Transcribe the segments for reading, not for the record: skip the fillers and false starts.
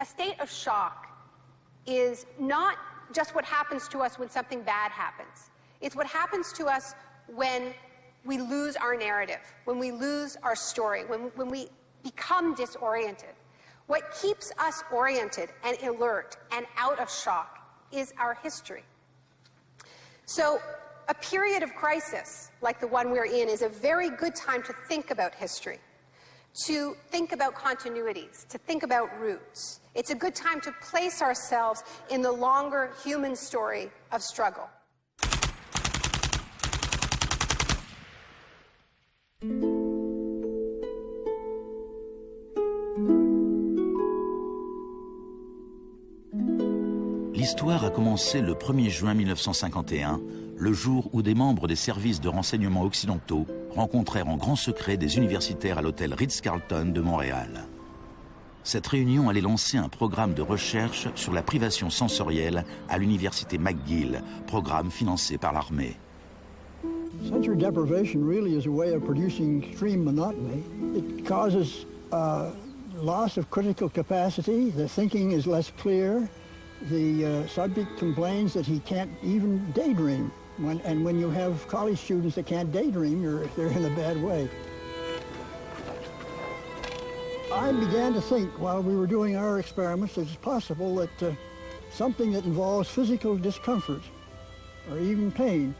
A state of shock is not just what happens to us when something bad happens. It's what happens to us when we lose our narrative, when we lose our story, when we become disoriented. What keeps us oriented and alert and out of shock is our history. So a period of crisis like the one we're in is a very good time to think about history, to think about continuities, to think about roots. It's a good time to place ourselves in the longer human story of struggle. L'histoire a commencé le 1er juin 1951, le jour où des membres des services de renseignement occidentaux rencontrèrent en grand secret des universitaires à l'hôtel Ritz-Carlton de Montréal. Cette réunion allait lancer un programme de recherche sur la privation sensorielle à l'université McGill, programme financé par l'armée. Sensory deprivation really is a way of producing extreme monotony. It causes loss of critical capacity. The thinking is less clear. The subject complains that he can't even daydream. And when you have college students that can't daydream, they're in a bad way. I began to think while we were doing our experiments that it's possible that something that involves physical discomfort or even pain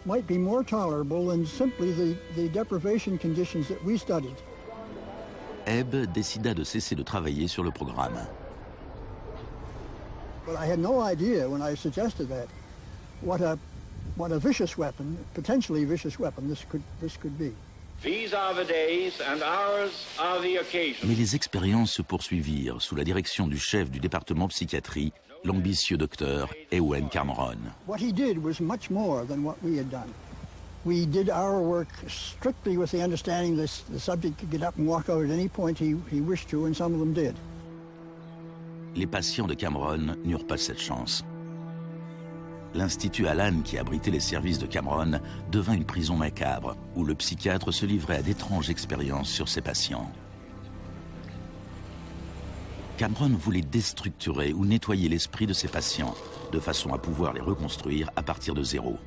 might be more tolerable than simply the deprivation conditions that we studied. Ebb décida de cesser de travailler sur le programme. But I had no idea when I suggested that what a vicious weapon, potentially vicious weapon, this could be. These are the days and ours are the occasions. Mais les expériences se poursuivirent sous la direction du chef du département psychiatrie, l'ambitieux docteur Ewen Cameron. What he did was much more than what we had done. We did our work strictly with the understanding that the subject could get up and walk out at any point he wished to, and some of them did. Les patients de Cameron n'eurent pas cette chance. L'Institut Allen, qui abritait les services de Cameron, devint une prison macabre, où le psychiatre se livrait à d'étranges expériences sur ses patients. Cameron voulait déstructurer ou nettoyer l'esprit de ses patients, de façon à pouvoir les reconstruire à partir de zéro.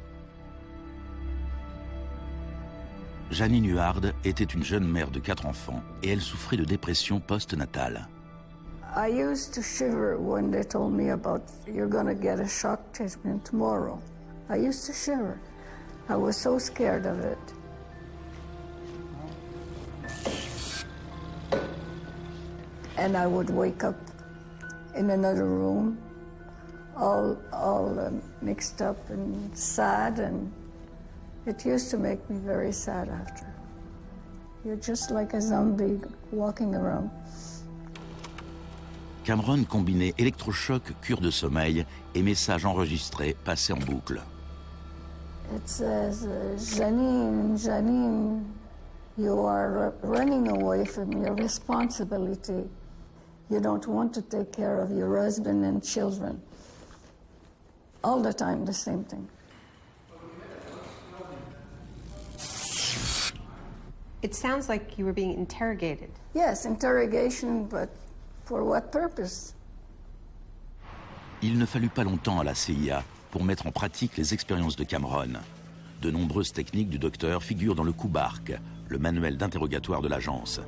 Janine Huard était une jeune mère de 4 enfants et elle souffrait de dépression post-natale. I used to shiver when they told me about you're going to get a shock treatment tomorrow. I used to shiver. I was so scared of it. And I would wake up in another room, all mixed up and sad, and it used to make me very sad after. You're just like a zombie walking around. Cameron combinait électrochoc, cure de sommeil et messages enregistrés passés en boucle. It says, Janine, Janine, you are running away from your responsibility. You don't want to take care of your husband and children. All the time, the same thing. It sounds like you were being interrogated. Yes, interrogation, but for what purpose? Il ne fallut pas longtemps à la CIA pour mettre en pratique les expériences de Cameron. De nombreuses techniques du docteur figurent dans le Kubark, le manuel d'interrogatoire de l'agence.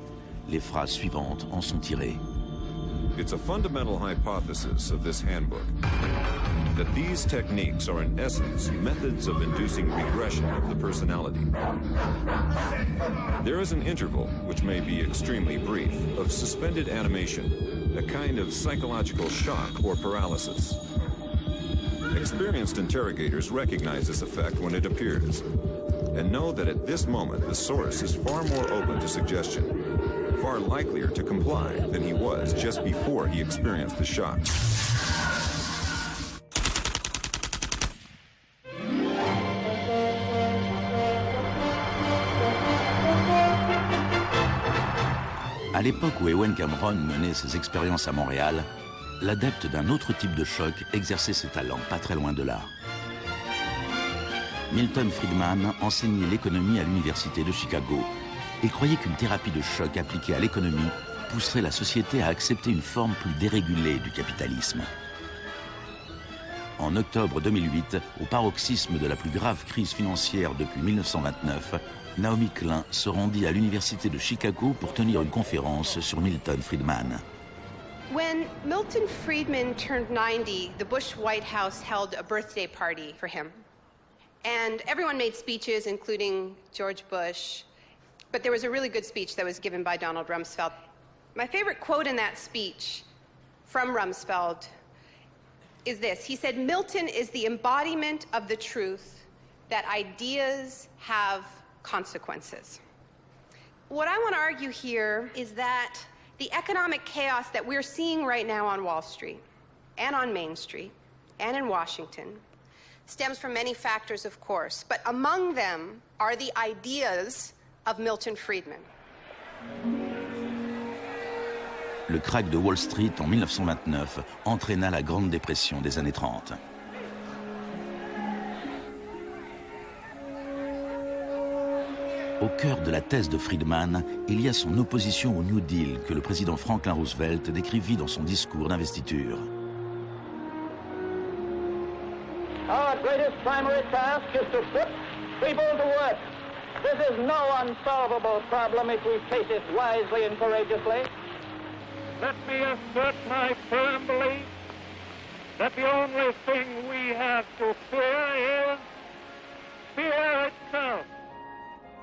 Les phrases suivantes en sont tirées. It's a fundamental hypothesis of this handbook that these techniques are in essence methods of inducing regression of the personality. There is an interval, which may be extremely brief, of suspended animation, a kind of psychological shock or paralysis. Experienced interrogators recognize this effect when it appears and know that at this moment the source is far more open to suggestion, far likelier to comply than he was just before he experienced the shock. À l'époque où Ewen Cameron menait ses expériences à Montréal, l'adepte d'un autre type de choc exerçait ses talents pas très loin de là. Milton Friedman enseignait l'économie à l'université de Chicago. Il croyait qu'une thérapie de choc appliquée à l'économie pousserait la société à accepter une forme plus dérégulée du capitalisme. En octobre 2008, au paroxysme de la plus grave crise financière depuis 1929, Naomi Klein se rendit à l'université de Chicago pour tenir une conférence sur Milton Friedman. When Milton Friedman turned 90, the Bush White House held a birthday party for him. And everyone made speeches, including George Bush. But there was a really good speech that was given by Donald Rumsfeld. My favorite quote in that speech from Rumsfeld is this. He said, "Milton is the embodiment of the truth that ideas have consequences." What I want to argue here is that the economic chaos that we're seeing right now on Wall Street and on Main Street and in Washington stems from many factors, of course, but among them are the ideas of Milton Friedman. Le krach de Wall Street en 1929 entraîna la Grande Dépression des années 30. Au cœur de la thèse de Friedman, il y a son opposition au New Deal que le président Franklin Roosevelt décrivit dans son discours d'investiture. Our greatest primary task is to put people to work. This is no unsolvable problem if we face it wisely and courageously. Let me assert my firm belief that the only thing we have to fear is fear itself.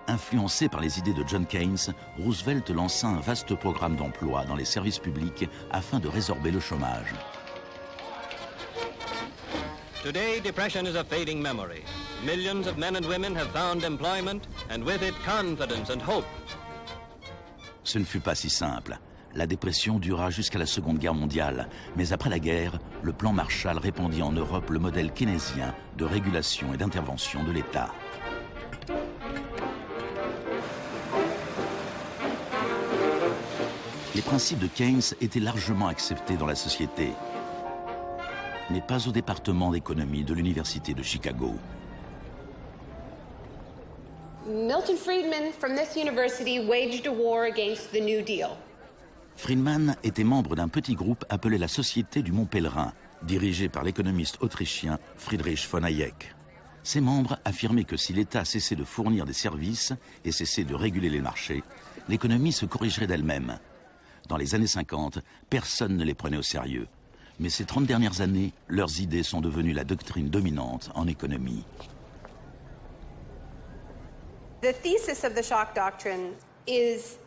Influencé par les idées de John Keynes, Roosevelt lança un vaste programme d'emploi dans les services publics afin de résorber le chômage. Today, depression is a fading memory. Millions of men and women have found employment, and with it confidence and hope. Ce ne fut pas si simple. La dépression dura jusqu'à la Seconde Guerre mondiale, mais après la guerre, le plan Marshall répandit en Europe le modèle keynésien de régulation et d'intervention de l'État. Les principes de Keynes étaient largement acceptés dans la société, mais pas au département d'économie de l'Université de Chicago. Milton Friedman from this university waged a war against the New Deal. Friedman était membre d'un petit groupe appelé la Société du Mont Pèlerin, dirigé par l'économiste autrichien Friedrich von Hayek. Ses membres affirmaient que si l'État cessait de fournir des services et cessait de réguler les marchés, l'économie se corrigerait d'elle-même. Dans les années 50, personne ne les prenait au sérieux. Mais ces 30 dernières années, leurs idées sont devenues la doctrine dominante en économie. The thesis of the shock doctrine is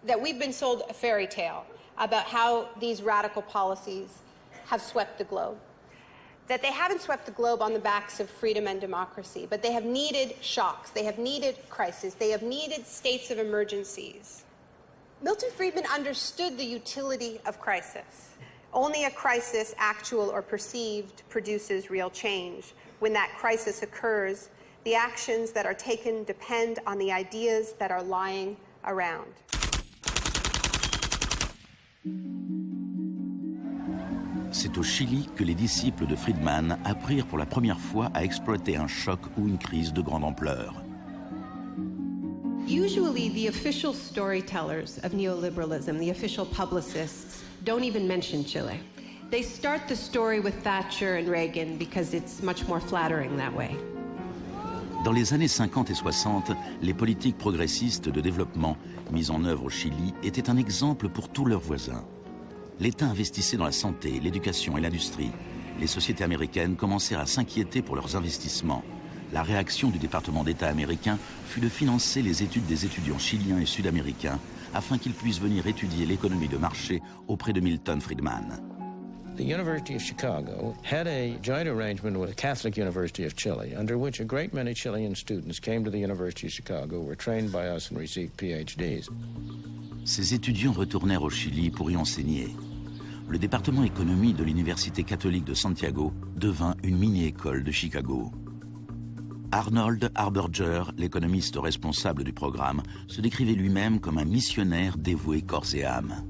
that we've been sold a fairy tale about how these radical policies have swept the globe. That they haven't swept the globe on the backs of freedom and democracy, but they have needed shocks, they have needed crises, they have needed states of emergencies. Milton Friedman understood the utility of crisis. Only a crisis, actual or perceived, produces real change. When that crisis occurs, the actions that are taken depend on the ideas that are lying around. C'est au Chili que les disciples de Friedman apprirent pour la première fois à exploiter un choc ou une crise de grande ampleur. Usually the official storytellers of neoliberalism, the official publicists, don't even mention Chile. They start the story with Thatcher and Reagan because it's much more flattering that way. Dans les années 50 et 60, les politiques progressistes de développement mises en œuvre au Chili étaient un exemple pour tous leurs voisins. L'État investissait dans la santé, l'éducation et l'industrie. Les sociétés américaines commencèrent à s'inquiéter pour leurs investissements. La réaction du département d'État américain fut de financer les études des étudiants chiliens et sud-américains afin qu'ils puissent venir étudier l'économie de marché auprès de Milton Friedman. The University of Chicago had a joint arrangement with the Catholic University of Chile, under which a great many Chilean students came to the University of Chicago, were trained by us and received PhDs. Ces étudiants retournèrent au Chili pour y enseigner. Le département économie de l'Université catholique de Santiago devint une mini-école de Chicago. Arnold Harberger, l'économiste responsable du programme, se décrivait lui-même comme un missionnaire dévoué corps et âme.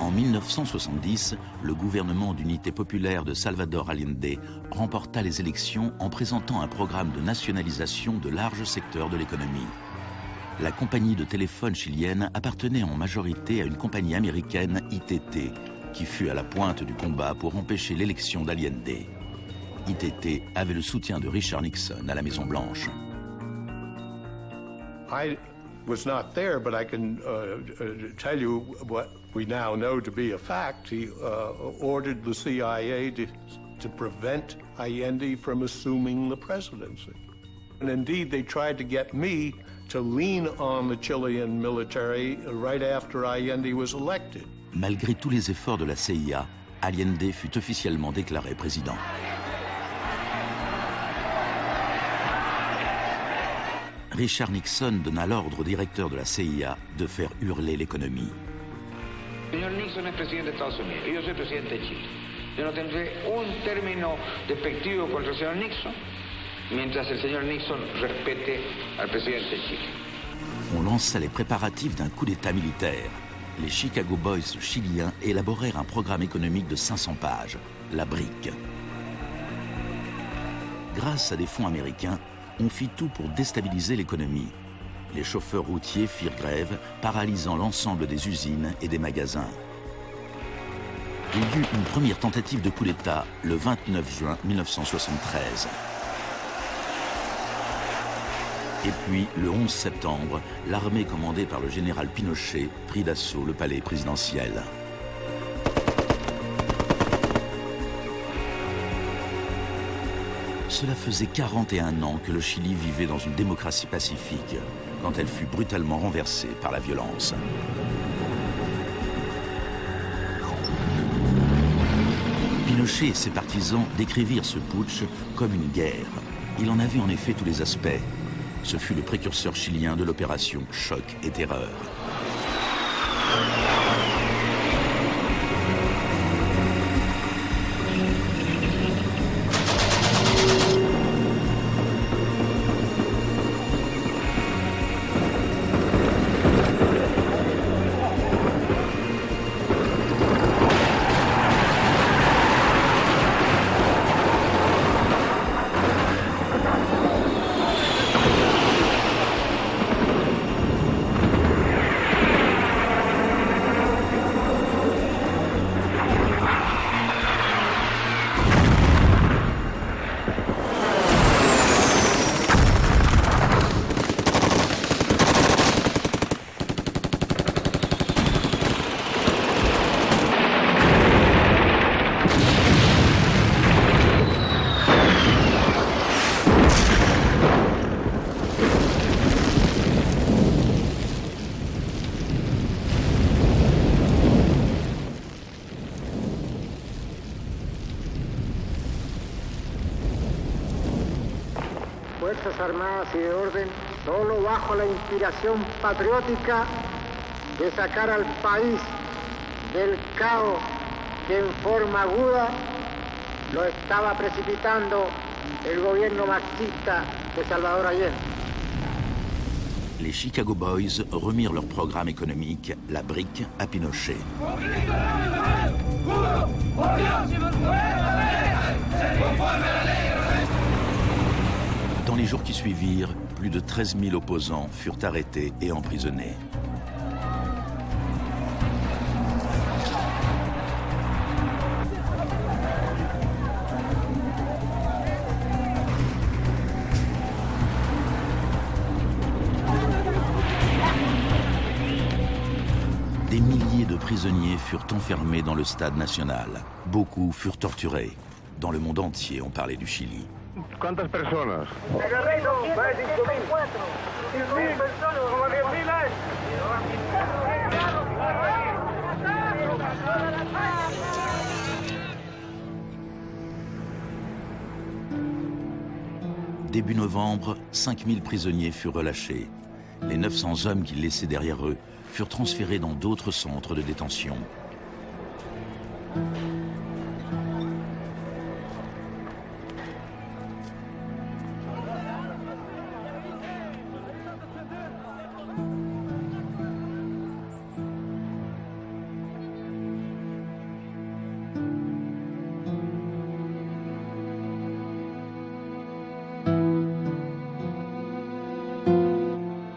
En 1970, le gouvernement d'unité populaire de Salvador Allende remporta les élections en présentant un programme de nationalisation de larges secteurs de l'économie. la compagnie de téléphone chilienne appartenait en majorité à une compagnie américaine, ITT, qui fut à la pointe du combat pour empêcher l'élection d'Allende. ITT avait le soutien de Richard Nixon à la Maison-Blanche. I was not there, but I can tell you what we now know to be a fact. He ordered the CIA to prevent Allende from assuming the presidency. And indeed, they tried to get me to lean on the Chilean military right after Allende was elected. Malgré tous les efforts de la CIA, Allende fut officiellement déclaré président. Richard Nixon donna l'ordre au directeur de la CIA de faire hurler l'économie. Señor Nixon es presidente de Estados Unidos y yo soy presidente de Chile. Yo no tendré un término despectivo contra el señor Nixon mientras el señor Nixon respete al presidente de Chile. On lança les préparatifs d'un coup d'État militaire. Les Chicago Boys chiliens élaborèrent un programme économique de 500 pages, la brique. Grâce à des fonds américains, on fit tout pour déstabiliser l'économie. Les chauffeurs routiers firent grève, paralysant l'ensemble des usines et des magasins. Il y eut une première tentative de coup d'État le 29 juin 1973. Et puis, le 11 septembre, l'armée commandée par le général Pinochet prit d'assaut le palais présidentiel. Cela faisait 41 ans que le Chili vivait dans une démocratie pacifique, quand elle fut brutalement renversée par la violence. Pinochet et ses partisans décrivirent ce putsch comme une guerre. Il en avait en effet tous les aspects. Ce fut le précurseur chilien de l'opération Choc et Terreur. Fuerzas Armadas y de Orden, solo bajo la inspiración patriótica de sacar al país del caos que en forma aguda lo estaba precipitando el gobierno marxista de Salvador Allende. Les Chicago Boys remirent leur programme économique, la brique, à Pinochet. Dans les jours qui suivirent, plus de 13 000 opposants furent arrêtés et emprisonnés. Des milliers de prisonniers furent enfermés dans le stade national. Beaucoup furent torturés. Dans le monde entier, on parlait du Chili. ¿Cuántas personas? Début novembre, 5000 prisonniers furent relâchés. Les 900 hommes qu'ils laissaient derrière eux furent transférés dans d'autres centres de détention.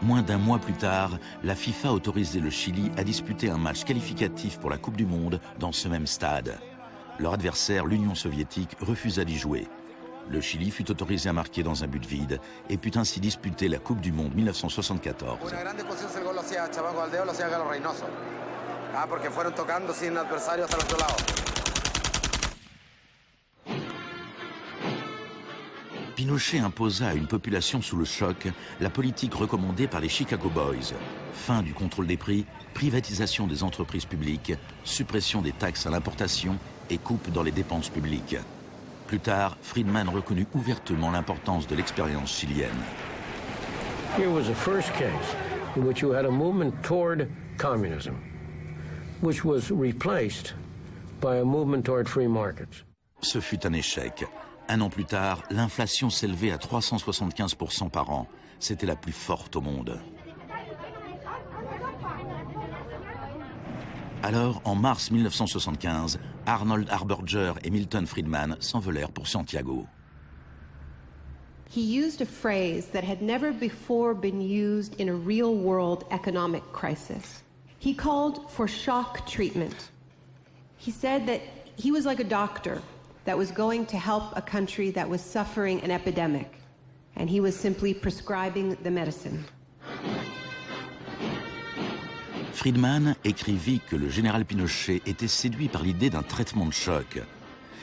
Moins Moins d'un mois plus tard, la FIFA autorisait le Chili à disputer un match qualificatif pour la Coupe du Monde dans ce même stade. Leur adversaire, l'Union soviétique, refusa d'y jouer. Le Chili fut autorisé à marquer dans un but vide et put ainsi disputer la Coupe du Monde 1974. Pinochet imposa à une population sous le choc la politique recommandée par les Chicago Boys. Fin du contrôle des prix, privatisation des entreprises publiques, suppression des taxes à l'importation et coupe dans les dépenses publiques. Plus tard, Friedman reconnut ouvertement l'importance de l'expérience chilienne. Here was the first case in which you had a movement toward communism, which was replaced by a movement toward free markets. Ce fut un échec. Un an plus tard, l'inflation s'élevait à 375% par an. C'était la plus forte au monde. Alors, en mars 1975, Arnold Harberger et Milton Friedman s'envolèrent pour Santiago. He used a phrase that had never before been used in a real-world economic crisis. He called for shock treatment. He said that he was like a doctor that was going to help a country that was suffering an epidemic, and he was simply prescribing the medicine. Friedman écrivit que le général Pinochet était séduit par l'idée d'un traitement de choc,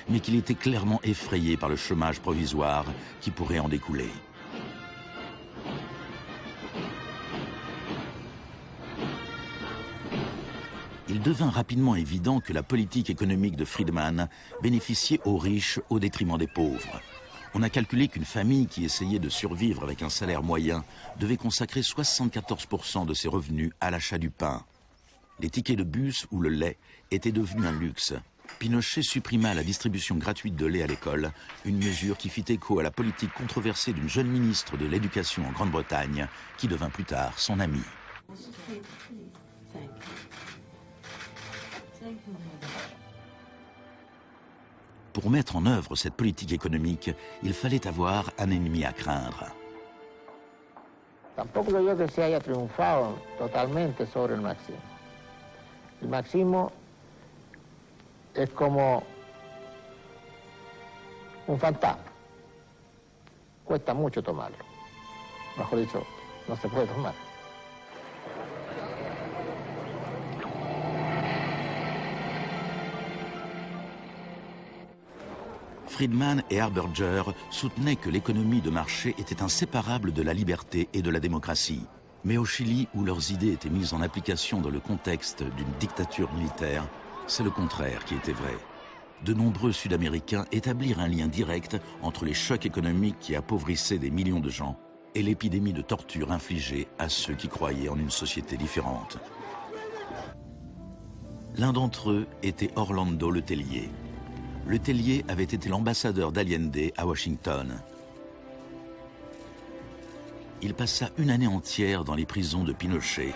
mais qu'il était clairement effrayé par le chômage provisoire qui pourrait en découler. Il devint rapidement évident que la politique économique de Friedman bénéficiait aux riches au détriment des pauvres. On a calculé qu'une famille qui essayait de survivre avec un salaire moyen devait consacrer 74% de ses revenus à l'achat du pain. Les tickets de bus ou le lait étaient devenus un luxe. Pinochet supprima la distribution gratuite de lait à l'école, une mesure qui fit écho à la politique controversée d'une jeune ministre de l'Éducation en Grande-Bretagne, qui devint plus tard son amie. Pour mettre en œuvre cette politique économique, il fallait avoir un ennemi à craindre. Tampoco creo que se haya triunfado totalmente sobre el marxismo. El marxismo es como un fantasma. Cuesta mucho tomarlo. Mejor dicho, no se puede tomar. Friedman et Harberger soutenaient que l'économie de marché était inséparable de la liberté et de la démocratie. Mais au Chili, où leurs idées étaient mises en application dans le contexte d'une dictature militaire, c'est le contraire qui était vrai. De nombreux Sud-Américains établirent un lien direct entre les chocs économiques qui appauvissaient des millions de gens et l'épidémie de torture infligée à ceux qui croyaient en une société différente. L'un d'entre eux était Orlando Letelier. Letelier avait été l'ambassadeur d'Allende à Washington. Il passa une année entière dans les prisons de Pinochet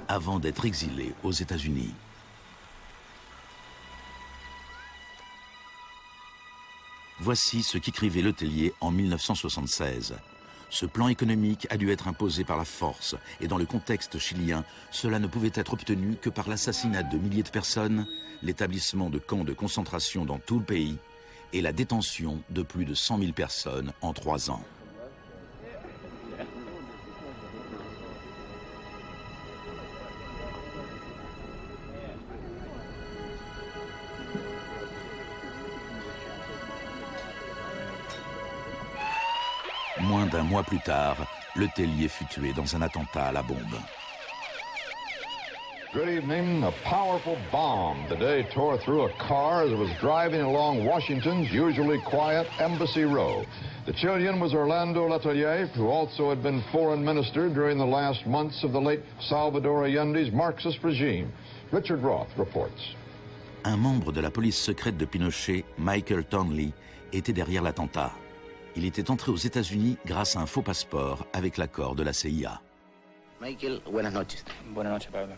avant d'être exilé aux États-Unis. Voici ce qu'écrivait Letelier en 1976. Ce plan économique a dû être imposé par la force et dans le contexte chilien, cela ne pouvait être obtenu que par l'assassinat de milliers de personnes, l'établissement de camps de concentration dans tout le pays et la détention de plus de 100 000 personnes en 3 ans. Moins d'un mois plus tard, Letelier fut tué dans un attentat à la bombe. Good evening. A powerful bomb today tore through a car as it was driving along Washington's usually quiet Embassy Row. The Chilean was Orlando Letelier, who also had been foreign minister during the last months of the late Salvador Allende's Marxist regime. Richard Roth reports. Un membre de la police secrète de Pinochet, Michael Townley, était derrière l'attentat. Il était entré aux États-Unis grâce à un faux passeport avec l'accord de la CIA. Michael, buenas noches. Buenas noches, Pablo.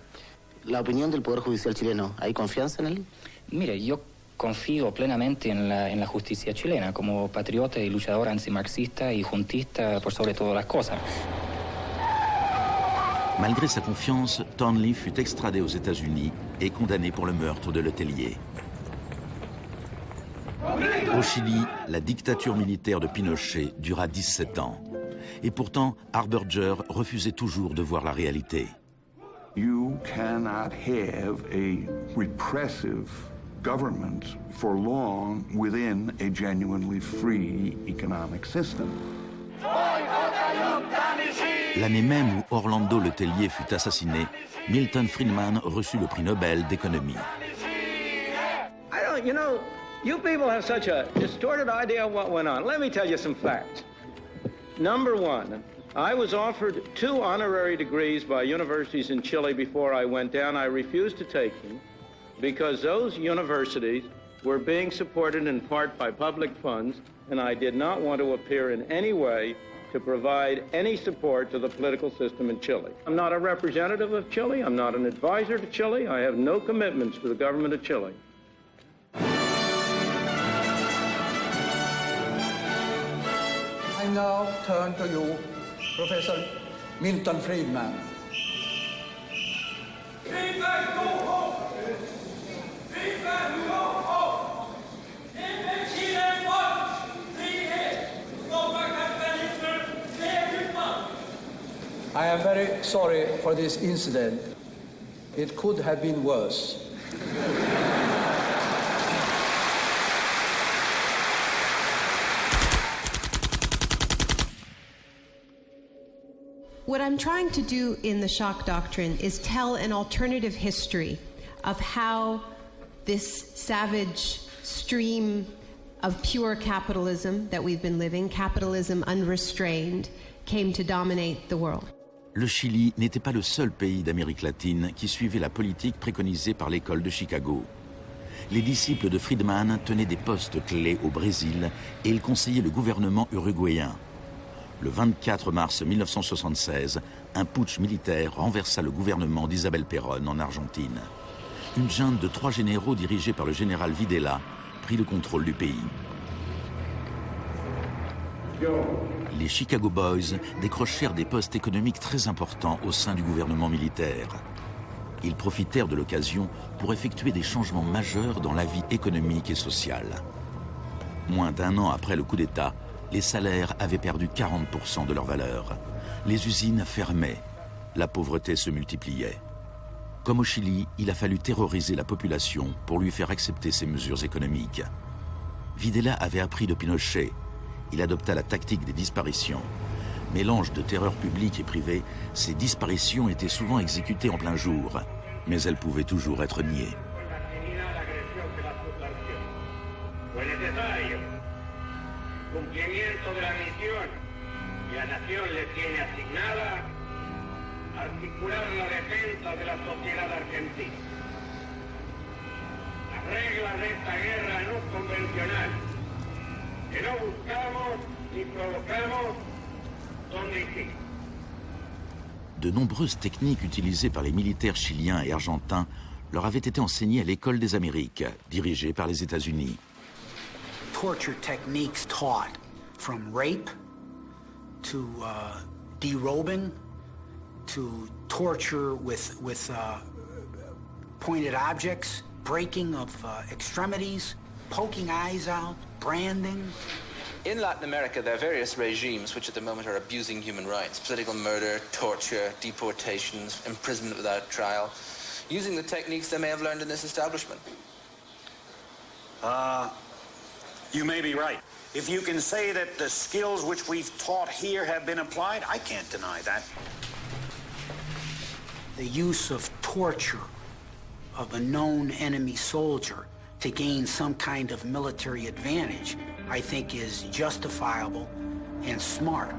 La opinión del Poder Judicial chileno, ¿hay confianza en él? Mire, yo confío plenamente en la justicia chilena como patriota y luchador antimarxista y juntista por sobre todas las cosas. Malgré sa confiance, Thornley fut extradé aux États-Unis et condamné pour le meurtre de Letellier. Au Chili, la dictature militaire de Pinochet dura 17 ans. Et pourtant, Harberger refusait toujours de voir la réalité. You cannot have a repressive government for long within a genuinely free economic system. L'année même où Orlando Letellier fut assassiné, Milton Friedman reçut le prix Nobel d'économie. You know, you people have such a distorted idea of what went on. Let me tell you some facts. Number one, I was offered 2 honorary degrees by universities in Chile before I went down. I refused to take them because those universities were being supported in part by public funds, and I did not want to appear in any way to provide any support to the political system in Chile. I'm not a representative of Chile. I'm not an advisor to Chile. I have no commitments to the government of Chile. I now turn to you, Professor Milton Friedman. I am very sorry for this incident. It could have been worse. What I'm trying to do in the shock doctrine is tell an alternative history of how this savage stream of pure capitalism that we've been living, capitalism unrestrained, came to dominate the world. Le Chili n'était pas le seul pays d'Amérique latine qui suivait la politique préconisée par l'école de Chicago. Les disciples de Friedman tenaient des postes clés au Brésil et ils conseillaient le gouvernement uruguayen. Le 24 mars 1976, un putsch militaire renversa le gouvernement d'Isabel Perón en Argentine. Une junte de 3 généraux dirigée par le général Videla prit le contrôle du pays. Les Chicago Boys décrochèrent des postes économiques très importants au sein du gouvernement militaire. Ils profitèrent de l'occasion pour effectuer des changements majeurs dans la vie économique et sociale. Moins d'1 an après le coup d'État, les salaires avaient perdu 40% de leur valeur. Les usines fermaient. La pauvreté se multipliait. Comme au Chili, il a fallu terroriser la population pour lui faire accepter ces mesures économiques. Videla avait appris de Pinochet. Il adopta la tactique des disparitions. Mélange de terreur publique et privée, ces disparitions étaient souvent exécutées en plein jour, mais elles pouvaient toujours être niées. Cumplimiento de la misión que la nación le tiene asignada, articular la defensa de la sociedad argentina. Las reglas de esta guerra no convencional, que no buscamos ni provocamos, son distintas. De nombreuses techniques utilisées par les militaires chiliens et argentins leur avaient été enseignées à l'École des Amériques, dirigée par les États-Unis. Torture techniques taught, from rape to derobing to torture with pointed objects, breaking of extremities, poking eyes out, branding. In Latin America, there are various regimes which at the moment are abusing human rights. Political murder, torture, deportations, imprisonment without trial, using the techniques they may have learned in this establishment. You may be right. If you can say that the skills which we've taught here have been applied, I can't deny that. The use of torture of a known enemy soldier to gain some kind of military advantage, I think is justifiable and smart.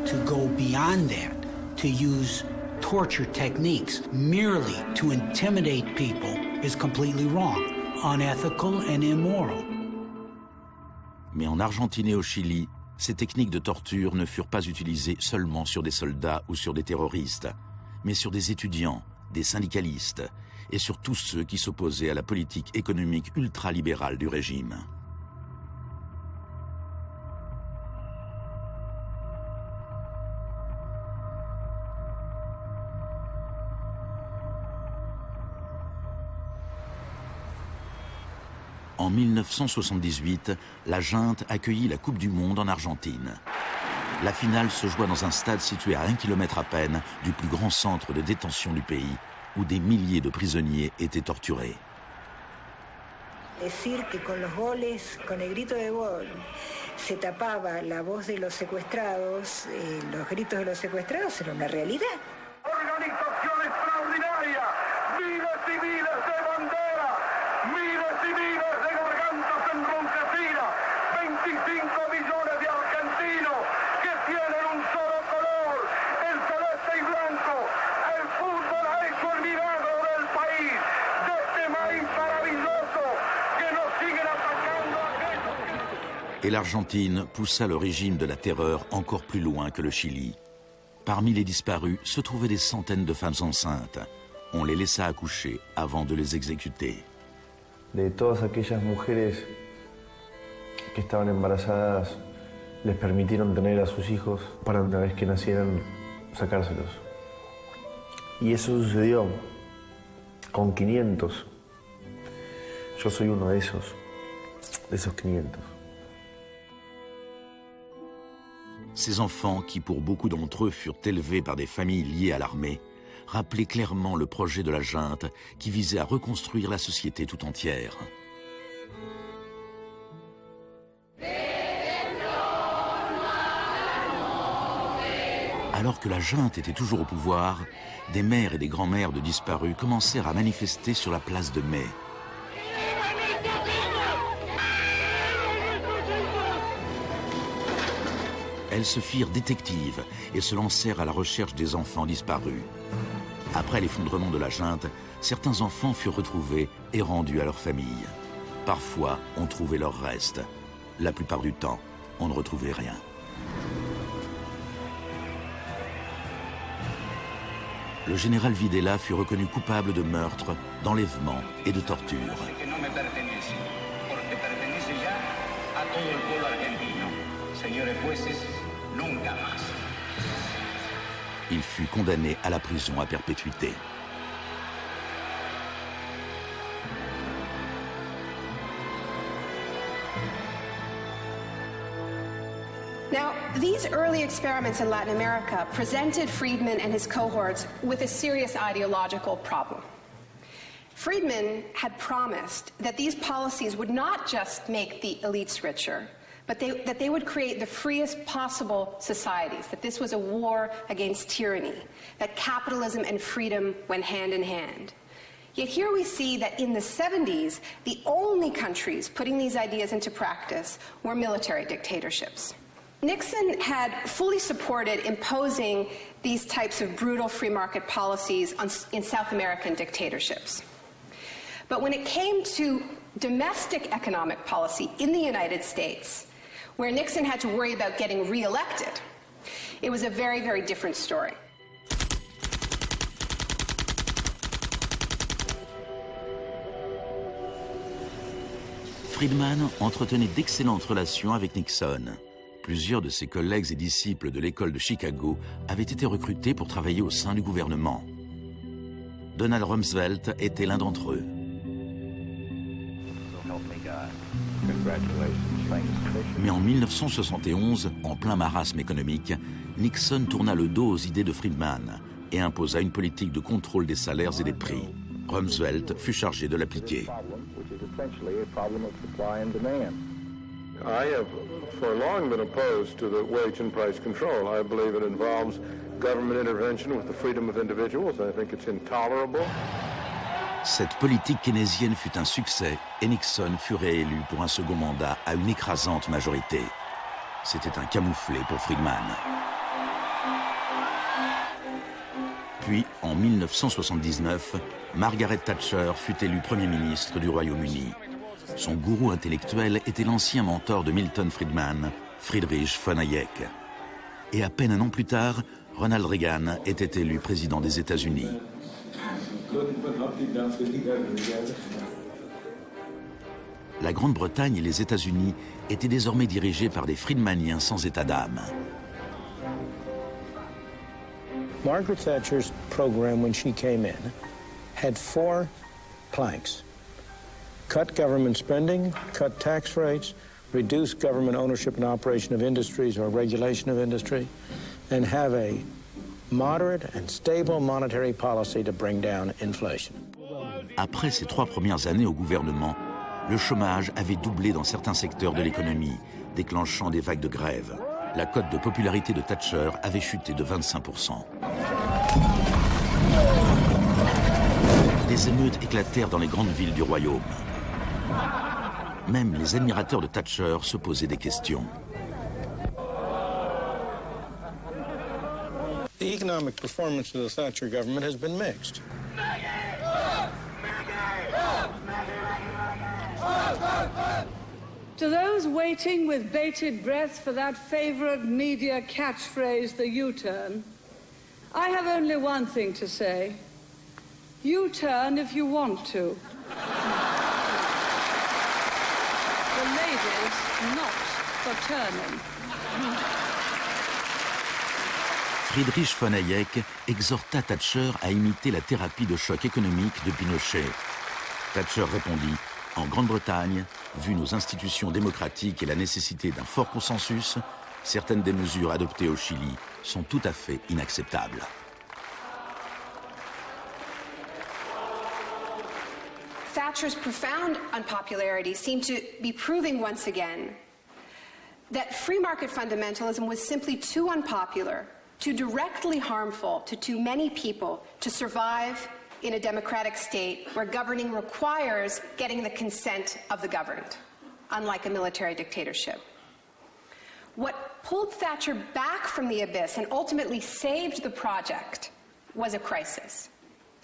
To go beyond that, to use torture techniques merely to intimidate people is completely wrong, unethical and immoral. Mais en Argentine et au Chili, ces techniques de torture ne furent pas utilisées seulement sur des soldats ou sur des terroristes, mais sur des étudiants, des syndicalistes. et sur tous ceux qui s'opposaient à la politique économique ultralibérale du régime. En 1978, la junte accueillit la Coupe du Monde en Argentine. La finale se joua dans un stade situé à 1 kilomètre à peine du plus grand centre de détention du pays, où des milliers de prisonniers étaient torturés. Decir que con los goles, con el grito de gol, se tapaba la voz de los secuestrados, los gritos de los secuestrados era una realidad. Organización extraordinaria, miles y miles de banderas, miles y miles de gargantas embronquecidas, 25 millones de argentinos que tienen un solo color, el celeste y blanco. El fútbol ha hecho el milagro del país, de este maíz maravilloso que nos siguen atacando aquellos que... Et l'Argentine poussa le régime de la terreur encore plus loin que le Chili. Parmi les disparus se trouvaient des centaines de femmes enceintes. On les laissa accoucher avant de les exécuter. De todas aquellas mujeres que estaban embarazadas, les permitieron tener a sus hijos para una vez que nacieran sacárselos. Y eso sucedió con 500. Yo soy uno de esos 500. Ces enfants, qui pour beaucoup d'entre eux furent élevés par des familles liées à l'armée, rappelaient clairement le projet de la junte qui visait à reconstruire la société tout entière. Alors que la junte était toujours au pouvoir, des mères et des grands-mères de disparus commencèrent à manifester sur la place de Mai. Elles se firent détectives et se lancèrent à la recherche des enfants disparus. Après l'effondrement de la junte, certains enfants furent retrouvés et rendus à leur famille. Parfois, on trouvait leurs restes. La plupart du temps, on ne retrouvait rien. Le général Videla fut reconnu coupable de meurtre, d'enlèvement et de torture. Il fut condamné à la prison à perpétuité. Now, these early experiments in Latin America presented Friedman and his cohorts with a serious ideological problem. Friedman had promised that these policies would not just make the elites richer, but that they would create the freest possible societies, that this was a war against tyranny, that capitalism and freedom went hand in hand. Yet here we see that in the 70s, the only countries putting these ideas into practice were military dictatorships. Nixon had fully supported imposing these types of brutal free market policies in South American dictatorships. But when it came to domestic economic policy in the United States, where Nixon had to worry about getting reelected, it was a very, very different story. Friedman entretenait d'excellentes relations avec Nixon. Plusieurs de ses collègues et disciples de l'école de Chicago avaient été recrutés pour travailler au sein du gouvernement. Donald Rumsfeld était l'un d'entre eux. Mais en 1971, en plein marasme économique, Nixon tourna le dos aux idées de Friedman et imposa une politique de contrôle des salaires et des prix. Rumsfeld fut chargé de l'appliquer. I have for long been opposed to the wage and price control. I believe it involves government intervention with the freedom of individuals. I think it's intolerable. Cette politique keynésienne fut un succès et Nixon fut réélu pour un second mandat à une écrasante majorité. C'était un camouflet pour Friedman. Puis, en 1979, Margaret Thatcher fut élue Premier ministre du Royaume-Uni. Son gourou intellectuel était l'ancien mentor de Milton Friedman, Friedrich von Hayek. Et à peine un an plus tard, Ronald Reagan était élu président des États-Unis. La Grande-Bretagne et les États-Unis étaient désormais dirigés par des Friedmaniens sans état d'âme. Margaret Thatcher's program when she came in had 4 planks. Cut government spending, cut tax rates, reduce government ownership and operation of industries or regulation of industry, and have a moderate and stable monetary policy to bring down inflation. Après ses 3 premières années au gouvernement, le chômage avait doublé dans certains secteurs de l'économie, déclenchant des vagues de grève. La cote de popularité de Thatcher avait chuté de 25%. Des émeutes éclatèrent dans les grandes villes du royaume. Même les admirateurs de Thatcher se posaient des questions. The economic performance of the Thatcher government has been mixed. To those waiting with bated breath for that favorite media catchphrase, the U-turn, I have only one thing to say. U-turn if you want to. The ladies not for turning. Friedrich von Hayek exhorta Thatcher à imiter la thérapie de choc économique de Pinochet. Thatcher répondit « En Grande-Bretagne, vu nos institutions démocratiques et la nécessité d'un fort consensus, certaines des mesures adoptées au Chili sont tout à fait inacceptables. » Thatcher's profound unpopularity seemed to be proving once again that free market fundamentalism was simply too unpopular, too directly harmful to too many people to survive in a democratic state where governing requires getting the consent of the governed, unlike a military dictatorship. What pulled Thatcher back from the abyss and ultimately saved the project was a crisis.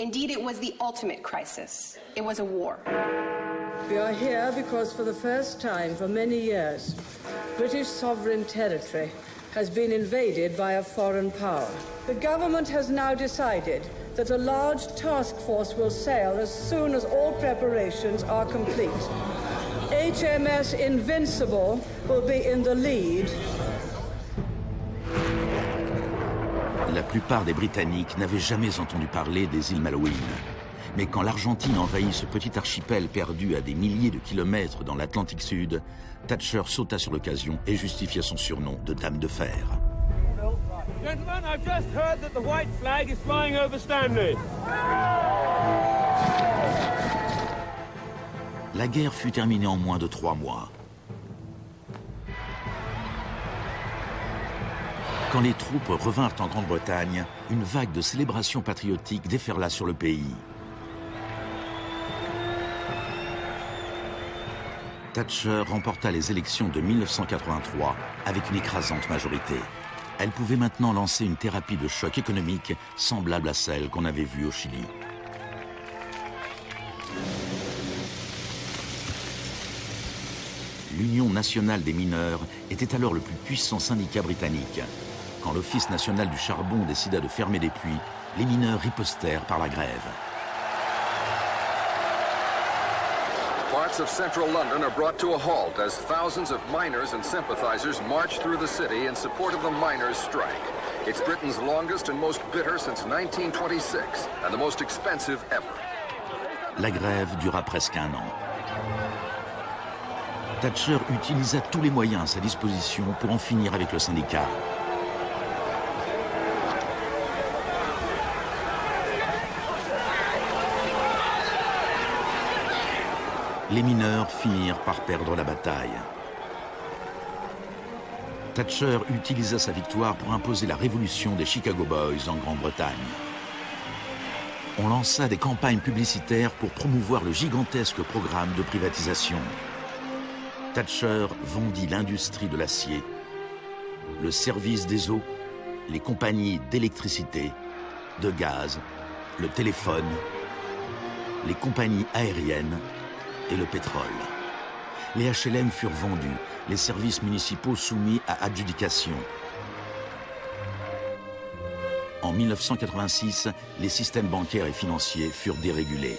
Indeed, it was the ultimate crisis. It was a war. We are here because for the first time for many years, British sovereign territory has been invaded by a foreign power. The government has now decided that a large task force will sail as soon as all preparations are complete. HMS Invincible will be in the lead. La plupart des Britanniques n'avaient jamais entendu parler des îles Malouines. Mais quand l'Argentine envahit ce petit archipel perdu à des milliers de kilomètres dans l'Atlantique Sud, Thatcher sauta sur l'occasion et justifia son surnom de Dame de Fer. Gentlemen, I've just heard that the white flag is flying over Stanley. La guerre fut terminée en moins de 3 mois. Quand les troupes revinrent en Grande-Bretagne, une vague de célébrations patriotiques déferla sur le pays. Thatcher remporta les élections de 1983 avec une écrasante majorité. Elle pouvait maintenant lancer une thérapie de choc économique semblable à celle qu'on avait vue au Chili. L'Union nationale des mineurs était alors le plus puissant syndicat britannique. Quand l'Office national du charbon décida de fermer des puits, les mineurs ripostèrent par la grève. Parts of central London are brought to a halt as thousands of miners and sympathizers march through the city in support of the miners' strike. It's Britain's longest and most bitter since 1926, and the most expensive ever. La grève dura presque 1 an. Thatcher utilisa tous les moyens à sa disposition pour en finir avec le syndicat. Les mineurs finirent par perdre la bataille. Thatcher utilisa sa victoire pour imposer la révolution des Chicago Boys en Grande-Bretagne. On lança des campagnes publicitaires pour promouvoir le gigantesque programme de privatisation. Thatcher vendit l'industrie de l'acier, le service des eaux, les compagnies d'électricité, de gaz, le téléphone, les compagnies aériennes et le pétrole. Les HLM furent vendus, les services municipaux soumis à adjudication. En 1986, les systèmes bancaires et financiers furent dérégulés.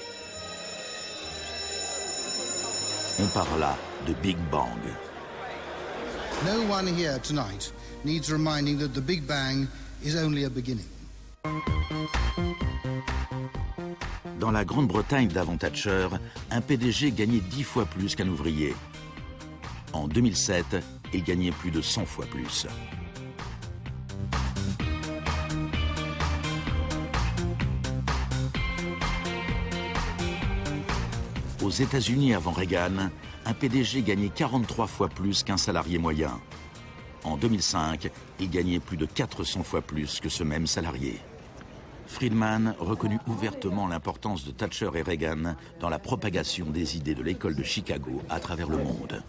On parla de Big Bang. No one here tonight needs reminding that the Big Bang is only a beginning. Dans la Grande-Bretagne d'avant Thatcher, un PDG gagnait 10 fois plus qu'un ouvrier. En 2007, il gagnait plus de 100 fois plus. Aux États-Unis avant Reagan, un PDG gagnait 43 fois plus qu'un salarié moyen. En 2005, il gagnait plus de 400 fois plus que ce même salarié. Friedman reconnut ouvertement l'importance de Thatcher et Reagan dans la propagation des idées de l'école de Chicago à travers le monde.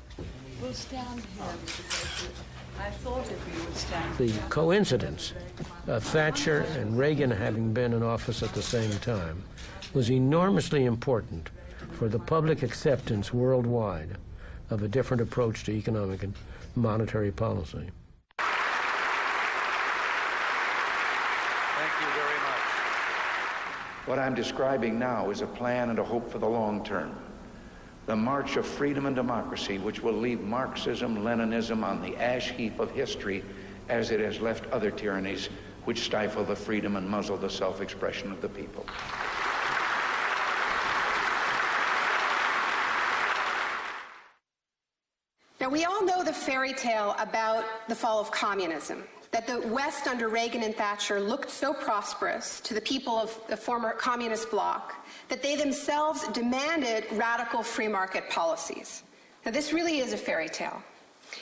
The coincidence of Thatcher and Reagan having been in office at the same time was enormously important for the public acceptance worldwide of a different approach to economic and monetary policy. What I'm describing now is a plan and a hope for the long term. The march of freedom and democracy, which will leave Marxism, Leninism on the ash heap of history as it has left other tyrannies which stifle the freedom and muzzle the self-expression of the people. Now, we all know the fairy tale about the fall of communism, that the West under Reagan and Thatcher looked so prosperous to the people of the former communist bloc that they themselves demanded radical free market policies. Now, this really is a fairy tale.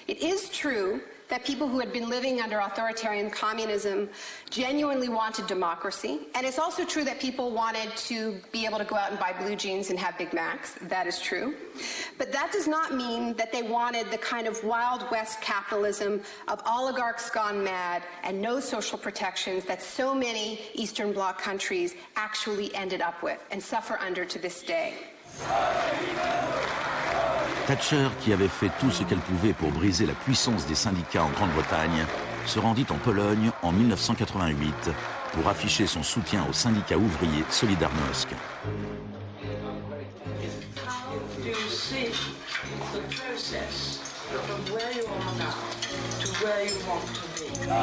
It is true that people who had been living under authoritarian communism genuinely wanted democracy. And it's also true that people wanted to be able to go out and buy blue jeans and have Big Macs. That is true. But that does not mean that they wanted the kind of Wild West capitalism of oligarchs gone mad and no social protections that so many Eastern Bloc countries actually ended up with and suffer under to this day. Thatcher, qui avait fait tout ce qu'elle pouvait pour briser la puissance des syndicats en Grande-Bretagne, se rendit en Pologne en 1988 pour afficher son soutien au syndicat ouvrier Solidarnosc.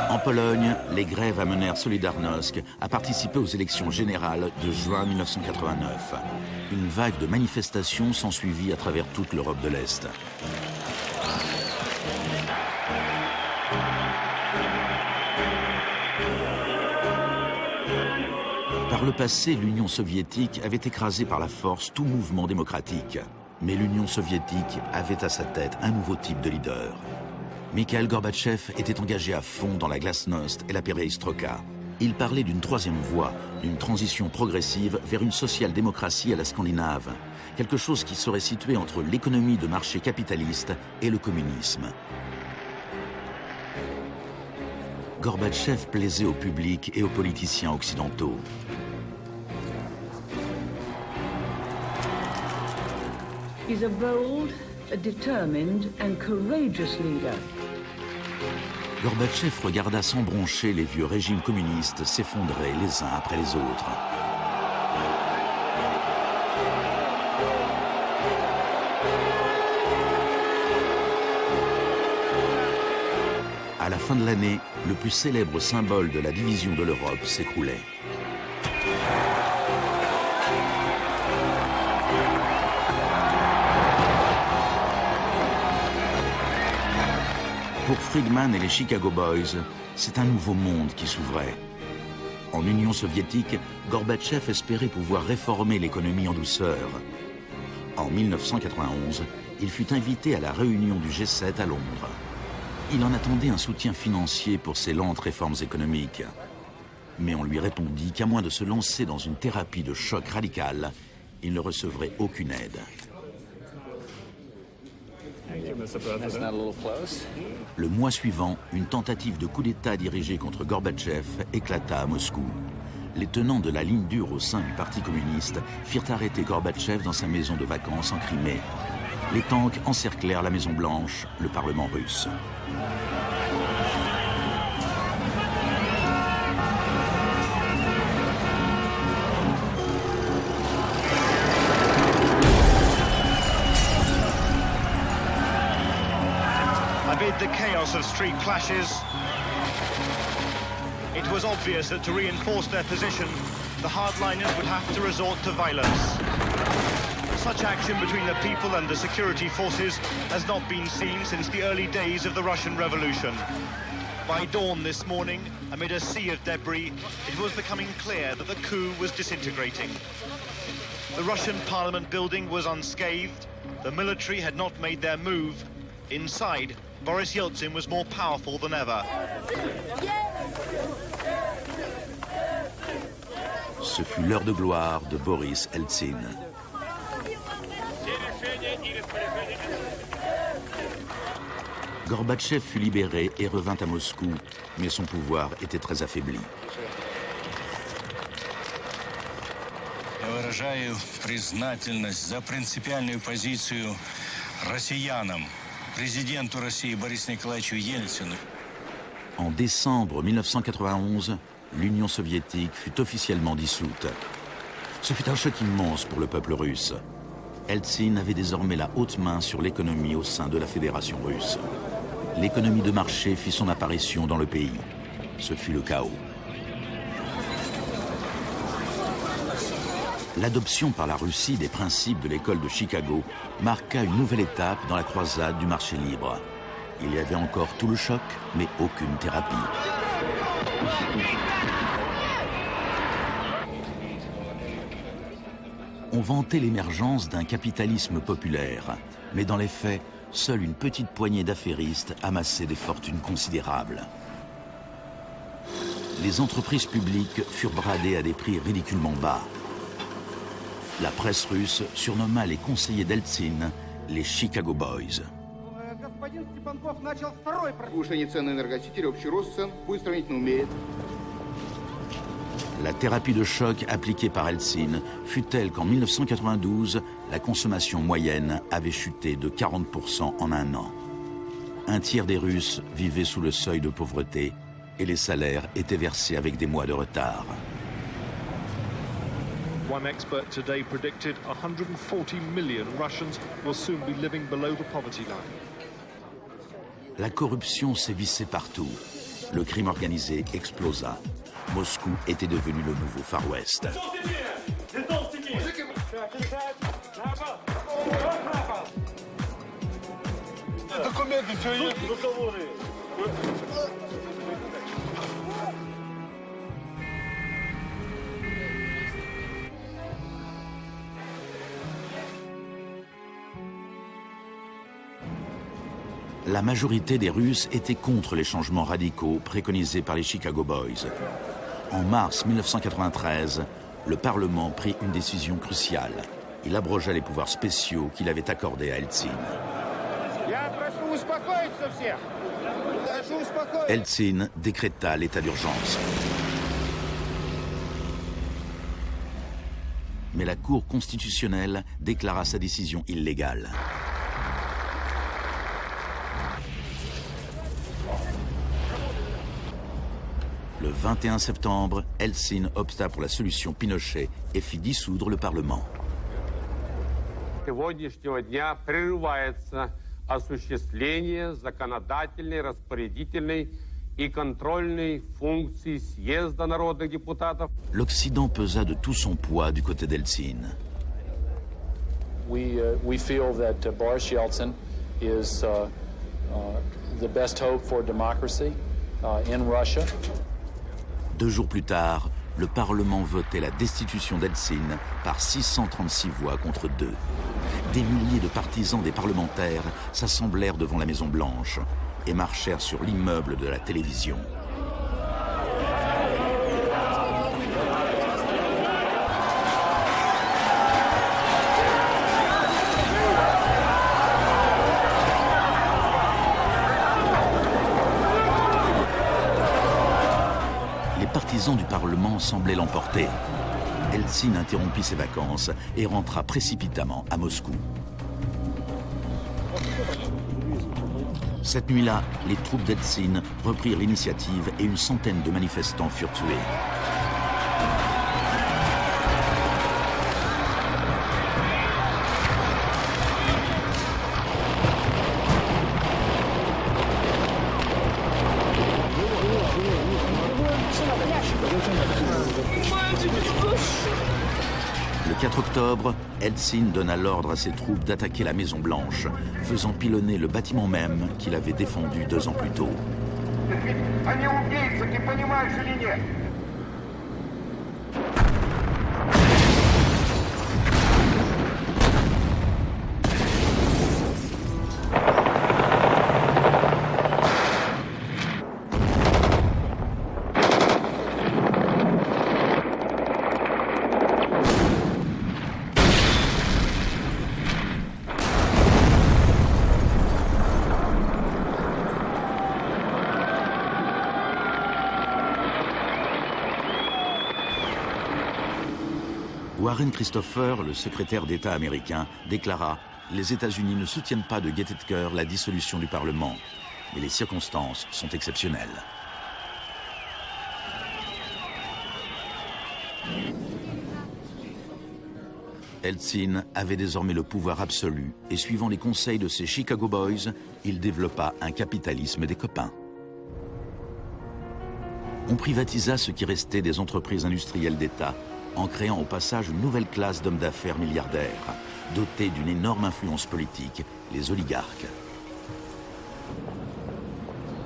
En Pologne, les grèves amenèrent Solidarnosc à participer aux élections générales de juin 1989. Une vague de manifestations s'ensuivit à travers toute l'Europe de l'Est. Par le passé, l'Union soviétique avait écrasé par la force tout mouvement démocratique. Mais l'Union soviétique avait à sa tête un nouveau type de leader. Mikhail Gorbatchev était engagé à fond dans la glasnost et la perestroïka. Il parlait d'une troisième voie, d'une transition progressive vers une social-démocratie à la scandinave, quelque chose qui serait situé entre l'économie de marché capitaliste et le communisme. Gorbatchev plaisait au public et aux politiciens occidentaux. He's a bold, a determined and courageous leader. Gorbatchev regarda sans broncher les vieux régimes communistes s'effondrer les uns après les autres. À la fin de l'année, le plus célèbre symbole de la division de l'Europe s'écroulait. Pour Friedman et les Chicago Boys, c'est un nouveau monde qui s'ouvrait. En Union soviétique, Gorbatchev espérait pouvoir réformer l'économie en douceur. En 1991, il fut invité à la réunion du G7 à Londres. Il en attendait un soutien financier pour ses lentes réformes économiques. Mais on lui répondit qu'à moins de se lancer dans une thérapie de choc radical, il ne recevrait aucune aide. Le mois suivant, une tentative de coup d'État dirigée contre Gorbatchev éclata à Moscou. Les tenants de la ligne dure au sein du Parti communiste firent arrêter Gorbatchev dans sa maison de vacances en Crimée. Les tanks encerclèrent la Maison Blanche, le Parlement russe. of street clashes. It was obvious that to reinforce their position, the hardliners would have to resort to violence. Such action between the people and the security forces has not been seen since the early days of the Russian Revolution. By dawn this morning, amid a sea of debris, it was becoming clear that the coup was disintegrating. The Russian parliament building was unscathed. The military had not made their move. Inside, Boris Yeltsin was more powerful than ever. Ce fut l'heure de gloire de Boris Eltsine. Gorbatchev fut libéré et revint à Moscou, mais son pouvoir était très affaibli. Я выражаю признательность за принципиальную позицию россиянам, президенту России Борису Николаевичу Ельцину. En décembre 1991, l'Union soviétique fut officiellement dissoute. Ce fut un choc immense pour le peuple russe. Eltsine avait désormais la haute main sur l'économie au sein de la Fédération russe. L'économie de marché fit son apparition dans le pays. Ce fut le chaos. L'adoption par la Russie des principes de l'école de Chicago marqua une nouvelle étape dans la croisade du marché libre. Il y avait encore tout le choc, mais aucune thérapie. On vantait l'émergence d'un capitalisme populaire, mais dans les faits, seule une petite poignée d'affairistes amassait des fortunes considérables. Les entreprises publiques furent bradées à des prix ridiculement bas. La presse russe surnomma les conseillers d'Eltsine les Chicago Boys. La thérapie de choc appliquée par Eltsine fut telle qu'en 1992, la consommation moyenne avait chuté de 40% en un an. Un tiers des Russes vivaient sous le seuil de pauvreté et les salaires étaient versés avec des mois de retard. One expert today predicted 140 million Russians will soon be living below the poverty line. La corruption sévissait partout. Le crime organisé explosa. Moscou était devenu le nouveau Far West. La majorité des Russes était contre les changements radicaux préconisés par les Chicago Boys. En mars 1993, le Parlement prit une décision cruciale. Il abrogea les pouvoirs spéciaux qu'il avait accordés à Eltsine. Eltsine décréta l'état d'urgence. Mais la Cour constitutionnelle déclara sa décision illégale. Le 21 septembre, Eltsine opta pour la solution Pinochet et fit dissoudre le Parlement. Сегодняшнего дня прерывается осуществление законодательной, распорядительной и контрольной функций съезда народных депутатов. L'Occident pesa de tout son poids du côté d'Eltsine. We feel that Boris Yeltsin is the best hope for democracy in Russia. 2 jours plus tard, le Parlement votait la destitution d'Eltsine par 636 voix contre 2. Des milliers de partisans des parlementaires s'assemblèrent devant la Maison-Blanche et marchèrent sur l'immeuble de la télévision. Les partisans du Parlement semblaient l'emporter. Eltsine interrompit ses vacances et rentra précipitamment à Moscou. Cette nuit-là, les troupes d'Eltsine reprirent l'initiative et une centaine de manifestants furent tués. Le 4 octobre, Eltsine donna l'ordre à ses troupes d'attaquer la Maison-Blanche, faisant pilonner le bâtiment même qu'il avait défendu 2 ans plus tôt. Warren Christopher, le secrétaire d'État américain, déclara « Les États-Unis ne soutiennent pas de gaieté de cœur la dissolution du Parlement, mais les circonstances sont exceptionnelles. » Eltsine avait désormais le pouvoir absolu et suivant les conseils de ses Chicago Boys, il développa un capitalisme des copains. On privatisa ce qui restait des entreprises industrielles d'État, en créant au passage une nouvelle classe d'hommes d'affaires milliardaires, dotés d'une énorme influence politique, les oligarques.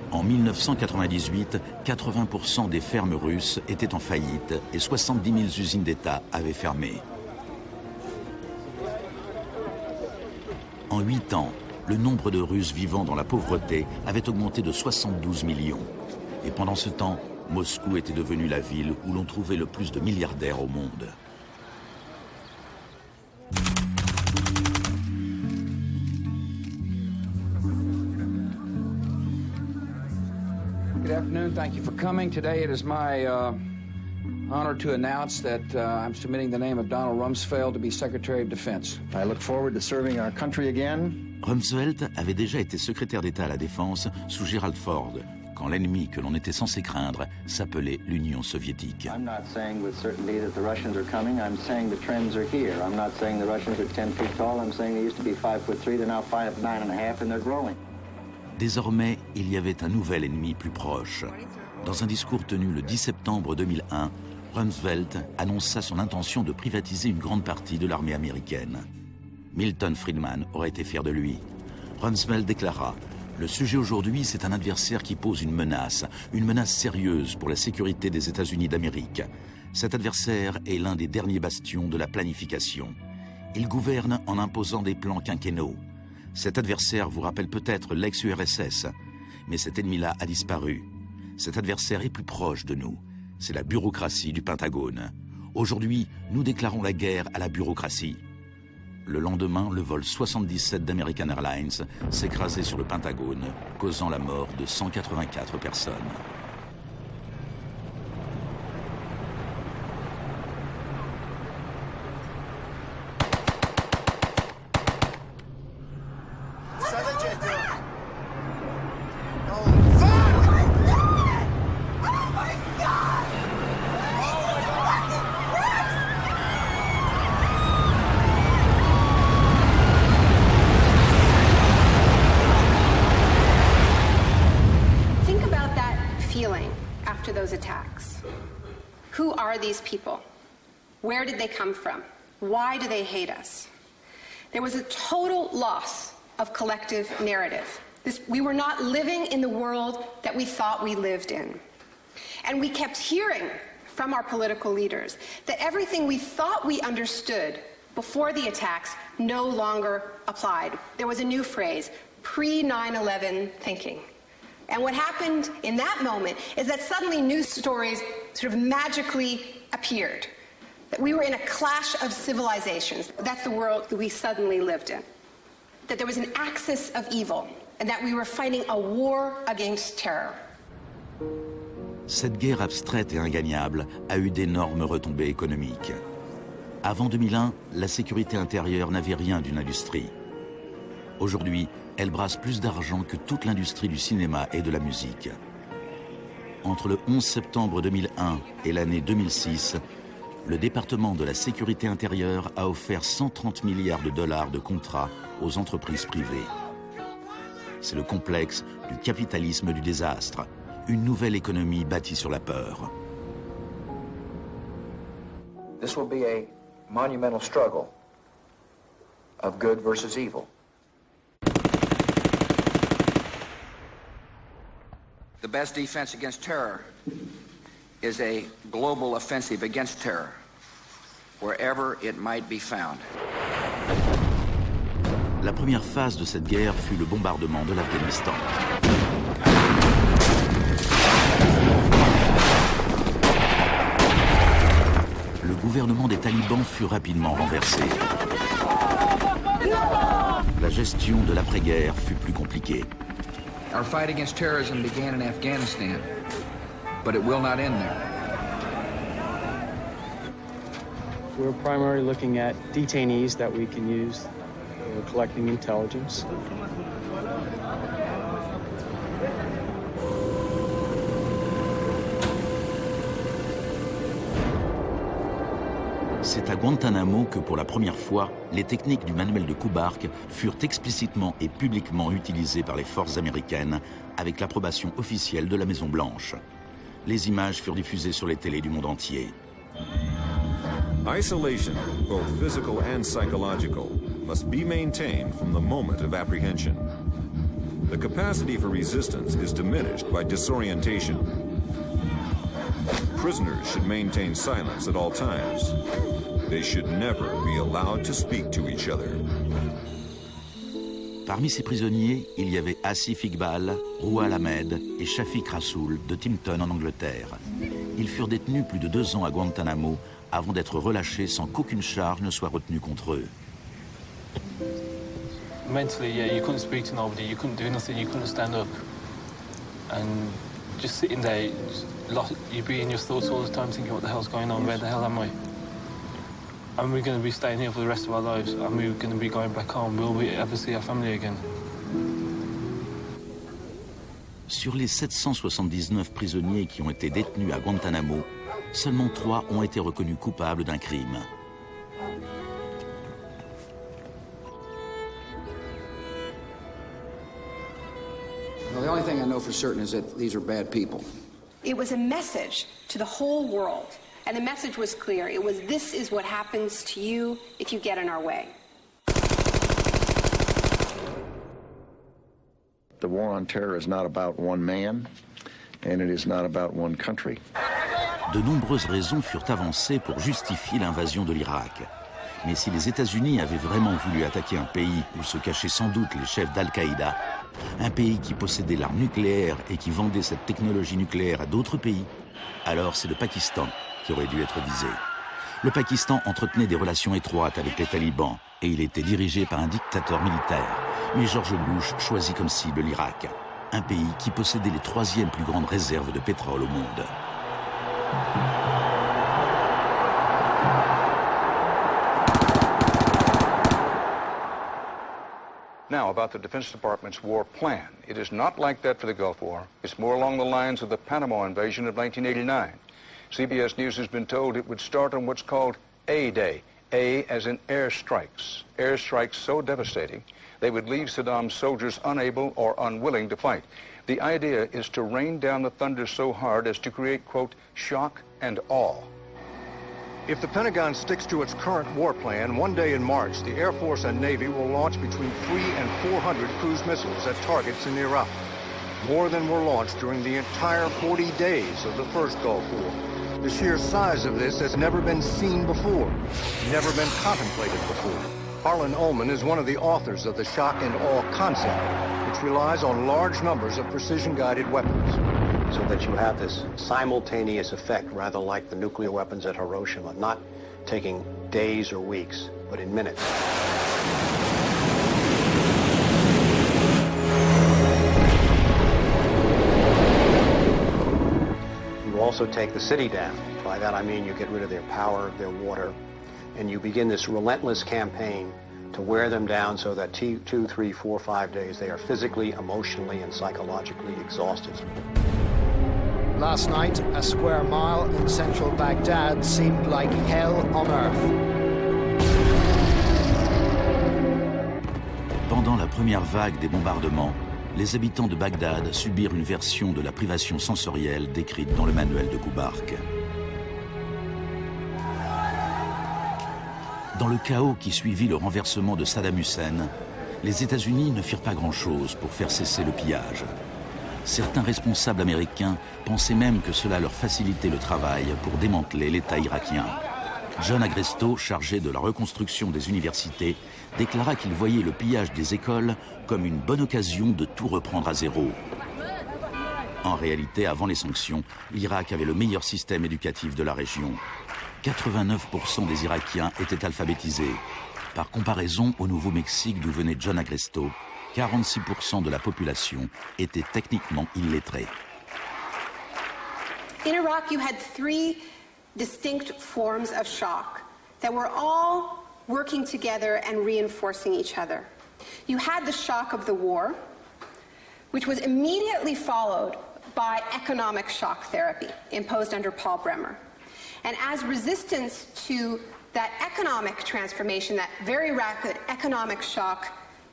En 1998, 80% des fermes russes étaient en faillite et 70 000 usines d'État avaient fermé. En 8 ans, le nombre de Russes vivant dans la pauvreté avait augmenté de 72 millions. Et pendant ce temps, Moscou était devenue la ville où l'on trouvait le plus de milliardaires au monde. Good afternoon. Thank you for coming. Today it is my honor to announce that I'm submitting the name of Donald Rumsfeld to be Secretary of Defense. I look forward to serving our country again. Rumsfeld avait déjà été secrétaire d'État à la Défense sous Gerald Ford, quand l'ennemi que l'on était censé craindre s'appelait l'Union soviétique. I'm not saying with certainty that the Russians are coming. I'm saying the trends are here. I'm not saying the Russians are 10 feet tall. I'm saying they used to be 5'3". They're now 5'9.5", and they're growing. Désormais, il y avait un nouvel ennemi plus proche. Dans un discours tenu le 10 septembre 2001, Rumsfeld annonça son intention de privatiser une grande partie de l'armée américaine. Milton Friedman aurait été fier de lui. Rumsfeld déclara: « Le sujet aujourd'hui, c'est un adversaire qui pose une menace sérieuse pour la sécurité des États-Unis d'Amérique. Cet adversaire est l'un des derniers bastions de la planification. Il gouverne en imposant des plans quinquennaux. Cet adversaire vous rappelle peut-être l'ex-URSS, mais cet ennemi-là a disparu. Cet adversaire est plus proche de nous. C'est la bureaucratie du Pentagone. Aujourd'hui, nous déclarons la guerre à la bureaucratie. » Le lendemain, le vol 77 d'American Airlines s'écrasait sur le Pentagone, causant la mort de 184 personnes. These people? Where did they come from? Why do they hate us? There was a total loss of collective narrative. We were not living in the world that we thought we lived in. And we kept hearing from our political leaders that everything we thought we understood before the attacks no longer applied. There was a new phrase, pre-9/11 thinking. And what happened in that moment is that suddenly news stories sort of magically appeared. That we were in a clash of civilizations. That's the world that we suddenly lived in. That there was an axis of evil, and that we were fighting a war against terror. Cette guerre abstraite et ingagnable a eu d'énormes retombées économiques. Avant 2001, la sécurité intérieure n'avait rien d'une industrie. Aujourd'hui, elle brasse plus d'argent que toute l'industrie du cinéma et de la musique. Entre le 11 septembre 2001 et l'année 2006, le département de la sécurité intérieure a offert 130 milliards de dollars de contrats aux entreprises privées. C'est le complexe du capitalisme du désastre, une nouvelle économie bâtie sur la peur. This will be a monumental struggle of good versus evil. The best defense against terror is a global offensive against terror, wherever it might be found. La première phase de cette guerre fut le bombardement de l'Afghanistan. Le gouvernement des talibans fut rapidement renversé. La gestion de l'après-guerre fut plus compliquée. Our fight against terrorism began in Afghanistan, but it will not end there. We're primarily looking at detainees that we can use. We're collecting intelligence. C'est à Guantanamo que pour la première fois, les techniques du manuel de Kubark furent explicitement et publiquement utilisées par les forces américaines avec l'approbation officielle de la Maison-Blanche. Les images furent diffusées sur les télés du monde entier. Isolation, both physical and psychological, must be maintained from the moment of apprehension. The capacity for resistance is diminished by disorientation. Prisoners should maintain silence at all times. They should never be allowed to speak to each other. Parmi ces prisonniers, il y avait Asif Iqbal, Rouhal Ahmed et Shafiq Rasool de Timpton en Angleterre. Ils furent détenus plus de 2 ans à Guantanamo avant d'être relâchés sans qu'aucune charge ne soit retenue contre eux. Mentally, yeah, you couldn't speak to nobody, you couldn't do nothing, you couldn't stand up. And just sitting there, you'd be in your thoughts all the time thinking, what the hell's going on, where the hell am I? Am we going to be staying here for the rest of our lives? Are we going to be going back home? Will we ever see our family again? Sur les 779 prisonniers qui ont été détenus à Guantanamo, seulement 3 ont été reconnus coupables d'un crime. Well, the only thing I know for certain is that these are bad people. It was a message to the whole world. And the message was clear. It was, this is what happens to you if you get in our way. The war on terror is not about one man, and it is not about one country. De nombreuses raisons furent avancées pour justifier l'invasion de l'Irak. Mais si les États-Unis avaient vraiment voulu attaquer un pays où se cachaient sans doute les chefs d'Al-Qaïda, un pays qui possédait l'arme nucléaire et qui vendait cette technologie nucléaire à d'autres pays, alors c'est le Pakistan qui aurait dû être visé. Le Pakistan entretenait des relations étroites avec les talibans et il était dirigé par un dictateur militaire. Mais George Bush choisit comme cible l'Irak, un pays qui possédait les 3e plus grandes réserves de pétrole au monde. Now, about the Defense Department's war plan. It is not like that for the Gulf War. It's more along the lines of the Panama invasion of 1989. CBS News has been told it would start on what's called A-Day. A as in airstrikes. Airstrikes so devastating, they would leave Saddam's soldiers unable or unwilling to fight. The idea is to rain down the thunder so hard as to create, quote, shock and awe. If the Pentagon sticks to its current war plan, one day in March, the Air Force and Navy will launch between 300 and 400 cruise missiles at targets in Iraq. More than were launched during the entire 40 days of the first Gulf War. The sheer size of this has never been seen before, never been contemplated before. Harlan Ullman is one of the authors of the shock and awe concept, which relies on large numbers of precision-guided weapons. So that you have this simultaneous effect, rather like the nuclear weapons at Hiroshima, not taking days or weeks, but in minutes. You also take the city down. By that I mean you get rid of their power, their water, and you begin this relentless campaign to wear them down so that 2, 3, 4, 5 days they are physically, emotionally, and psychologically exhausted. Last night, a square mile in central Baghdad seemed like hell on earth. Pendant la première vague des bombardements, les habitants de Bagdad subirent une version de la privation sensorielle décrite dans le manuel de Kubark. Dans le chaos qui suivit le renversement de Saddam Hussein, les États-Unis ne firent pas grand-chose pour faire cesser le pillage. Certains responsables américains pensaient même que cela leur facilitait le travail pour démanteler l'État irakien. John Agresto, chargé de la reconstruction des universités, déclara qu'il voyait le pillage des écoles comme une bonne occasion de tout reprendre à zéro. En réalité, avant les sanctions, l'Irak avait le meilleur système éducatif de la région. 89% des Irakiens étaient alphabétisés. Par comparaison au Nouveau-Mexique d'où venait John Agresto, 46% de la population était techniquement illettrée. In Iraq, you had three distinct forms of shock that were all working together and reinforcing each other. You had the shock of the war, which was immediately followed by economic shock therapy imposed under Paul Bremer. And as resistance to that economic transformation, that very rapid economic shock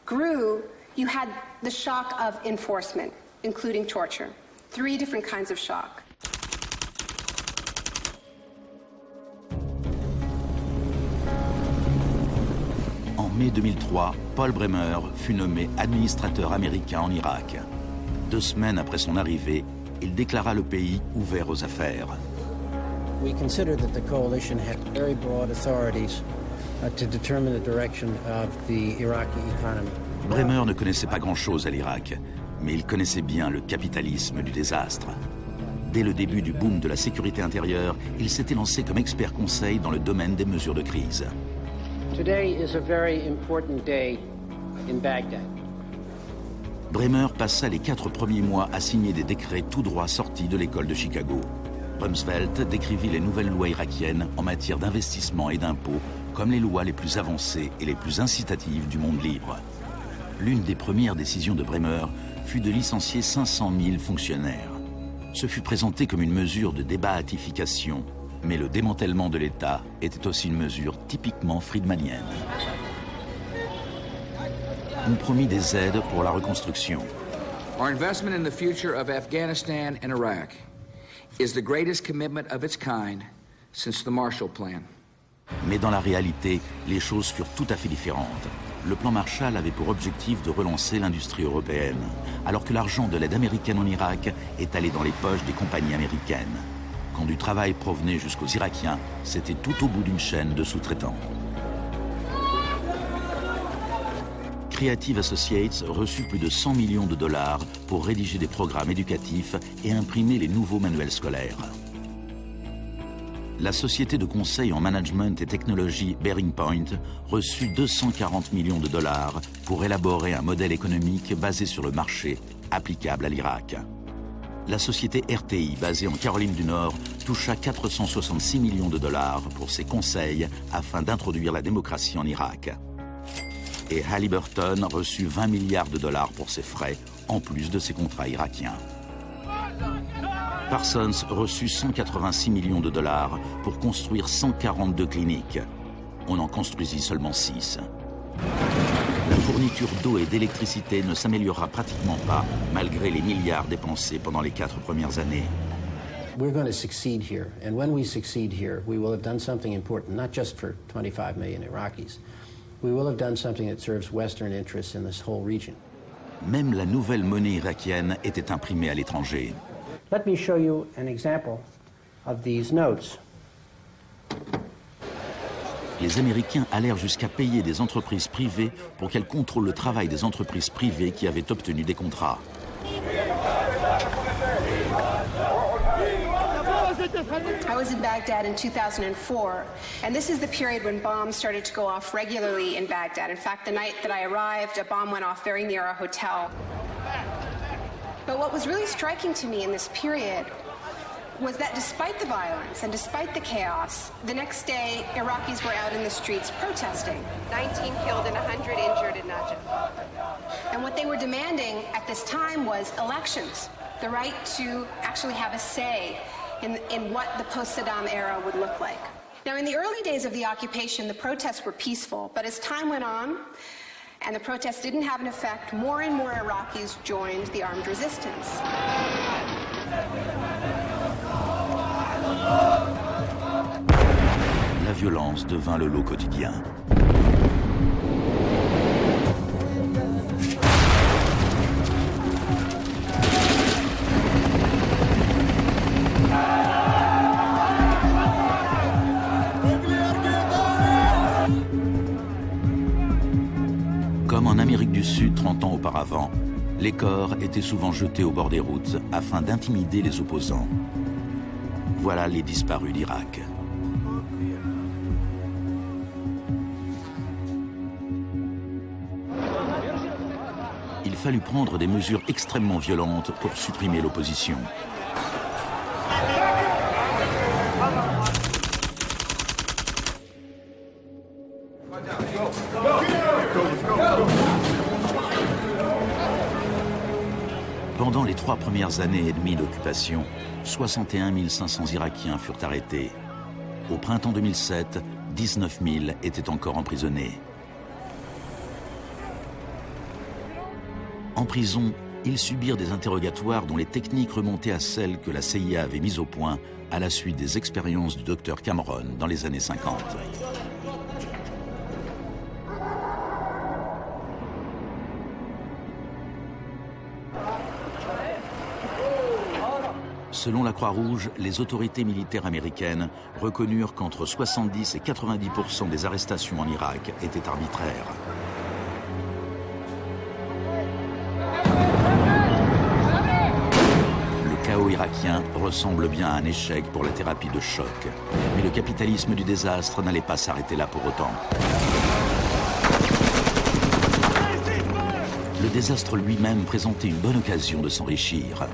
grew, you had the shock of enforcement, including torture. Three different kinds of shock. En mai 2003, Paul Bremer fut nommé administrateur américain en Irak. 2 semaines après son arrivée, il déclara le pays ouvert aux affaires. We consider that the coalition had very broad authorities to determine the direction of the Iraqi economy. Bremer ne connaissait pas grand-chose à l'Irak, mais il connaissait bien le capitalisme du désastre. Dès le début du boom de la sécurité intérieure, il s'était lancé comme expert conseil dans le domaine des mesures de crise. Today is a very important day in Baghdad. Bremer passa les 4 premiers mois à signer des décrets tout droit sortis de l'école de Chicago. Rumsfeld décrivit les nouvelles lois irakiennes en matière d'investissement et d'impôts comme les lois les plus avancées et les plus incitatives du monde libre. L'une des premières décisions de Bremer fut de licencier 500 000 fonctionnaires. Ce fut présenté comme une mesure de débahatification, mais le démantèlement de l'État était aussi une mesure typiquement friedmanienne. On promit des aides pour la reconstruction. Our investment in the future of Afghanistan and Iraq is the greatest commitment of its kind since the Marshall Plan. Mais dans la réalité, les choses furent tout à fait différentes. Le plan Marshall avait pour objectif de relancer l'industrie européenne, alors que l'argent de l'aide américaine en Irak est allé dans les poches des compagnies américaines. Quand du travail provenait jusqu'aux Irakiens, c'était tout au bout d'une chaîne de sous-traitants. Creative Associates reçut plus de 100 millions de dollars pour rédiger des programmes éducatifs et imprimer les nouveaux manuels scolaires. La société de conseil en management et technologie Bearing Point reçut 240 millions de dollars pour élaborer un modèle économique basé sur le marché applicable à l'Irak. La société RTI, basée en Caroline du Nord, toucha 466 millions de dollars pour ses conseils afin d'introduire la démocratie en Irak. Et Halliburton reçut 20 milliards de dollars pour ses frais, en plus de ses contrats irakiens. Parsons reçut 186 millions de dollars pour construire 142 cliniques. On en construisit seulement 6. La fourniture d'eau et d'électricité ne s'améliorera pratiquement pas, malgré les milliards dépensés pendant les 4 premières années. We're going to succeed here, and when we succeed here, we will have done something important, not just for 25 million Iraqis. We will have done something that serves Western interests in this whole region. Même la nouvelle monnaie irakienne était imprimée à l'étranger. Let me show you an example of these notes. Les Américains allèrent jusqu'à payer des entreprises privées pour qu'elles contrôlent le travail des entreprises privées qui avaient obtenu des contrats. I was in Baghdad in 2004, and this is the period when bombs started to go off regularly in Baghdad. In fact, the night that I arrived, a bomb went off very near our hotel. But what was really striking to me in this period was that despite the violence and despite the chaos, the next day, Iraqis were out in the streets protesting. 19 killed and 100 injured in Najaf. And what they were demanding at this time was elections, the right to actually have a say in what the post-Saddam era would look like. Now, in the early days of the occupation, the protests were peaceful, but as time went on, and the protests didn't have an effect, more and more Iraqis joined the armed resistance. La violence devint le lot quotidien. Comme en Amérique du Sud 30 ans auparavant, les corps étaient souvent jetés au bord des routes afin d'intimider les opposants. Voilà les disparus d'Irak. Il fallut prendre des mesures extrêmement violentes pour supprimer l'opposition. Pendant les 3 premières années et demie d'occupation, 61 500 Irakiens furent arrêtés. Au printemps 2007, 19 000 étaient encore emprisonnés. En prison, ils subirent des interrogatoires dont les techniques remontaient à celles que la CIA avait mises au point à la suite des expériences du docteur Cameron dans les années 50. Selon la Croix-Rouge, les autorités militaires américaines reconnurent qu'entre 70 et 90% des arrestations en Irak étaient arbitraires. Le chaos irakien ressemble bien à un échec pour la thérapie de choc. Mais le capitalisme du désastre n'allait pas s'arrêter là pour autant. Le désastre lui-même présentait une bonne occasion de s'enrichir.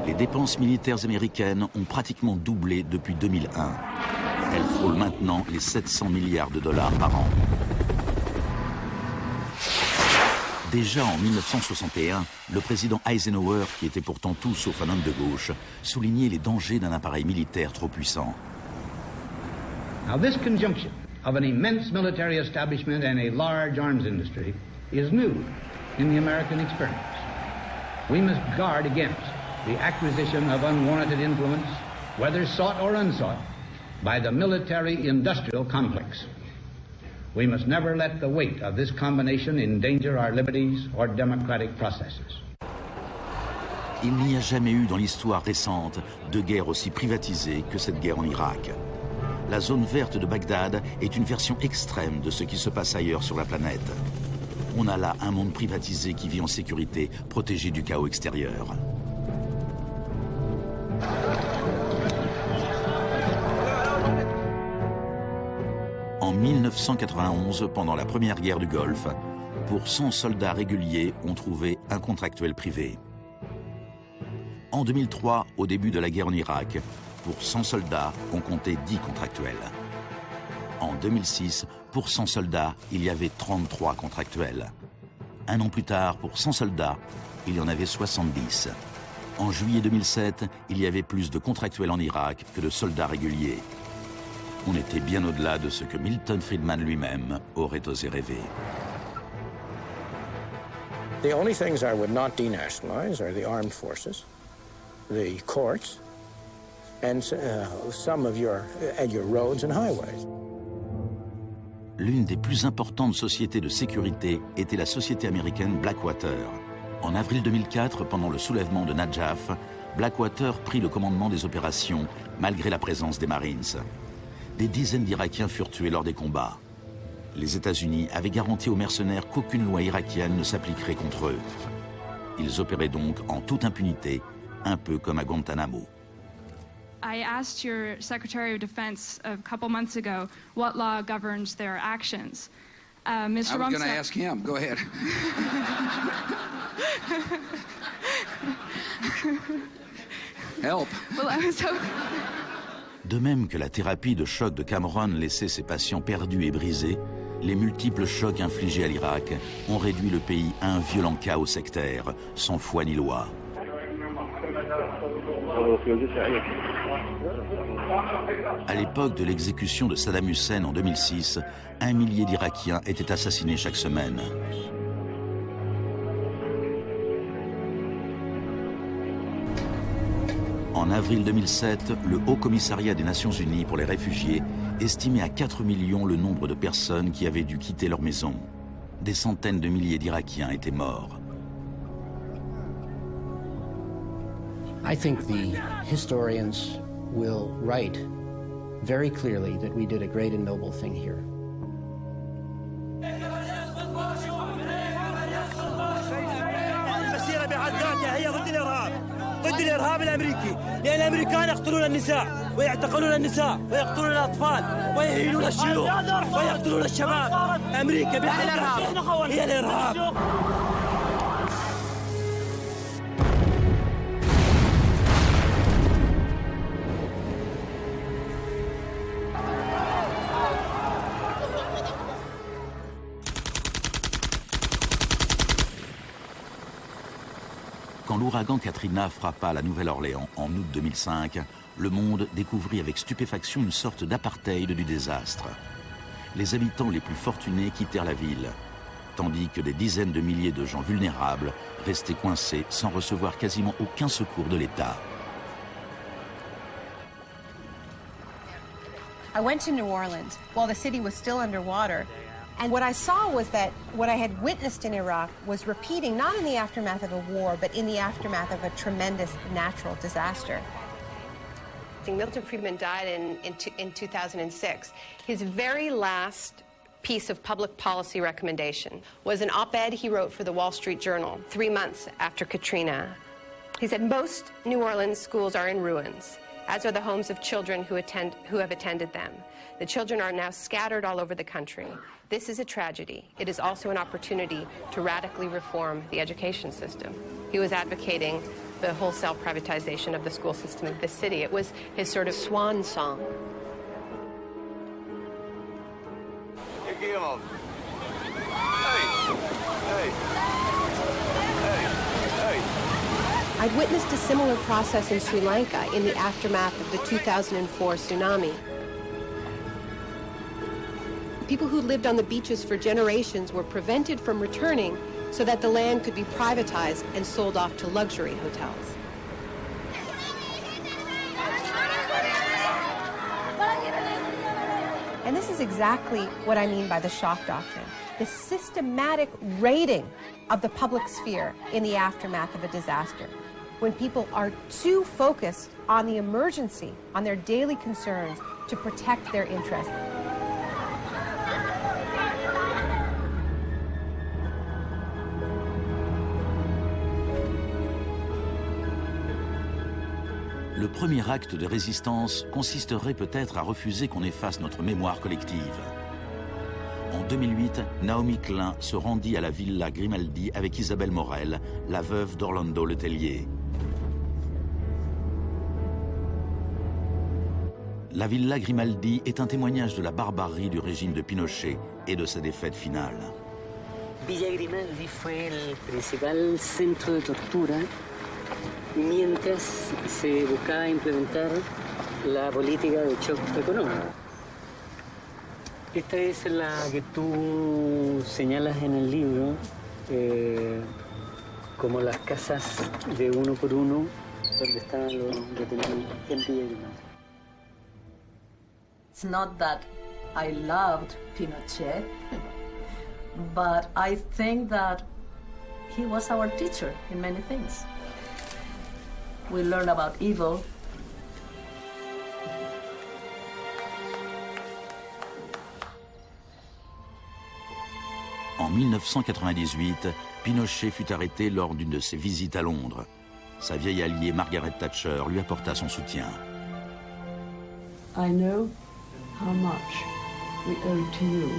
Les dépenses militaires américaines ont pratiquement doublé depuis 2001. Elles frôlent maintenant les 700 milliards de dollars par an. Déjà en 1961, le président Eisenhower, qui était pourtant tout sauf un homme de gauche, soulignait les dangers d'un appareil militaire trop puissant. Now this conjunction of an immense military establishment and a large arms industry is new in the American experience. We must guard against the acquisition of unwarranted influence, whether sought or unsought, by the military-industrial complex. We must never let the weight of this combination endanger our liberties or democratic processes. Il n'y a jamais eu dans l'histoire récente de guerre aussi privatisée que cette guerre en Irak. La zone verte de Bagdad est une version extrême de ce qui se passe ailleurs sur la planète. On a là un monde privatisé qui vit en sécurité, protégé du chaos extérieur. En 1991, pendant la première guerre du Golfe, pour 100 soldats réguliers, on trouvait un contractuel privé. En 2003, au début de la guerre en Irak, pour 100 soldats, on comptait 10 contractuels. En 2006, pour 100 soldats, il y avait 33 contractuels. Un an plus tard, pour 100 soldats, il y en avait 70. En juillet 2007, il y avait plus de contractuels en Irak que de soldats réguliers. On était bien au-delà de ce que Milton Friedman lui-même aurait osé rêver. The only things I would not denationalize are the armed forces, the courts, and some of your roads and highways. L'une des plus importantes sociétés de sécurité était la société américaine Blackwater. En avril 2004, pendant le soulèvement de Najaf, Blackwater prit le commandement des opérations, malgré la présence des Marines. Des dizaines d'Irakiens furent tués lors des combats. Les États-Unis avaient garanti aux mercenaires qu'aucune loi irakienne ne s'appliquerait contre eux. Ils opéraient donc en toute impunité, un peu comme à Guantanamo. I asked your Secretary of Defense a couple months ago what law governs their actions. Mr. I was going to ask him. Go ahead. Help. Well, I was so... De même que la thérapie de choc de Cameron laissait ses patients perdus et brisés, les multiples chocs infligés à l'Irak ont réduit le pays à un violent chaos sectaire, sans foi ni loi. À l'époque de l'exécution de Saddam Hussein en 2006, 1 millier d'Irakiens étaient assassinés chaque semaine. En avril 2007, le Haut Commissariat des Nations Unies pour les réfugiés estimait à 4 millions le nombre de personnes qui avaient dû quitter leur maison. Des centaines de milliers d'Irakiens étaient morts. I think the historians will write very clearly that we did a great and noble thing here. المسيرة بحد ذاتها هي ضد الإرهاب، ضد الإرهاب الأمريكي، لأن الأمريكان يقتلون النساء ويعتقلون النساء ويقتلون الأطفال ويهينون الشيوخ ويقتلون الشباب. أمريكا بحد ذاتها هي الإرهاب. Quand l'ouragan Katrina frappa la Nouvelle-Orléans en août 2005, le monde découvrit avec stupéfaction une sorte d'apartheid du désastre. Les habitants les plus fortunés quittèrent la ville, tandis que des dizaines de milliers de gens vulnérables restaient coincés sans recevoir quasiment aucun secours de l'État. I went to New Orleans while the city was still underwater. And what I saw was that what I had witnessed in Iraq was repeating, not in the aftermath of a war, but in the aftermath of a tremendous natural disaster. Milton Friedman died in 2006. His very last piece of public policy recommendation was an op-ed he wrote for the Wall Street Journal 3 months after Katrina. He said, most New Orleans schools are in ruins, as are the homes of children who have attended them. The children are now scattered all over the country. This is a tragedy. It is also an opportunity to radically reform the education system. He was advocating the wholesale privatization of the school system of this city. It was his sort of swan song. I'd witnessed a similar process in Sri Lanka in the aftermath of the 2004 tsunami. People who lived on the beaches for generations were prevented from returning so that the land could be privatized and sold off to luxury hotels. And this is exactly what I mean by the shock doctrine. The systematic raiding of the public sphere in the aftermath of a disaster. When people are too focused on the emergency, on their daily concerns, to protect their interests. Le premier acte de résistance consisterait peut-être à refuser qu'on efface notre mémoire collective. En 2008, Naomi Klein se rendit à la Villa Grimaldi avec Isabelle Morel, la veuve d'Orlando Letelier. La Villa Grimaldi est un témoignage de la barbarie du régime de Pinochet et de sa défaite finale. Villa Grimaldi fue el principal centro de tortura mientras se buscaba implementar la política de shock económico. Esta es la que tú señalas en el libro como las casas de uno por uno donde estaban los detenidos en Villa Grimaldi. It's not that I loved Pinochet, but I think that he was our teacher in many things. We learned about evil. En 1998, Pinochet fut arrêté lors d'une de ses visites à Londres. Sa vieille alliée Margaret Thatcher lui apporta son soutien. I know how much we owe to you.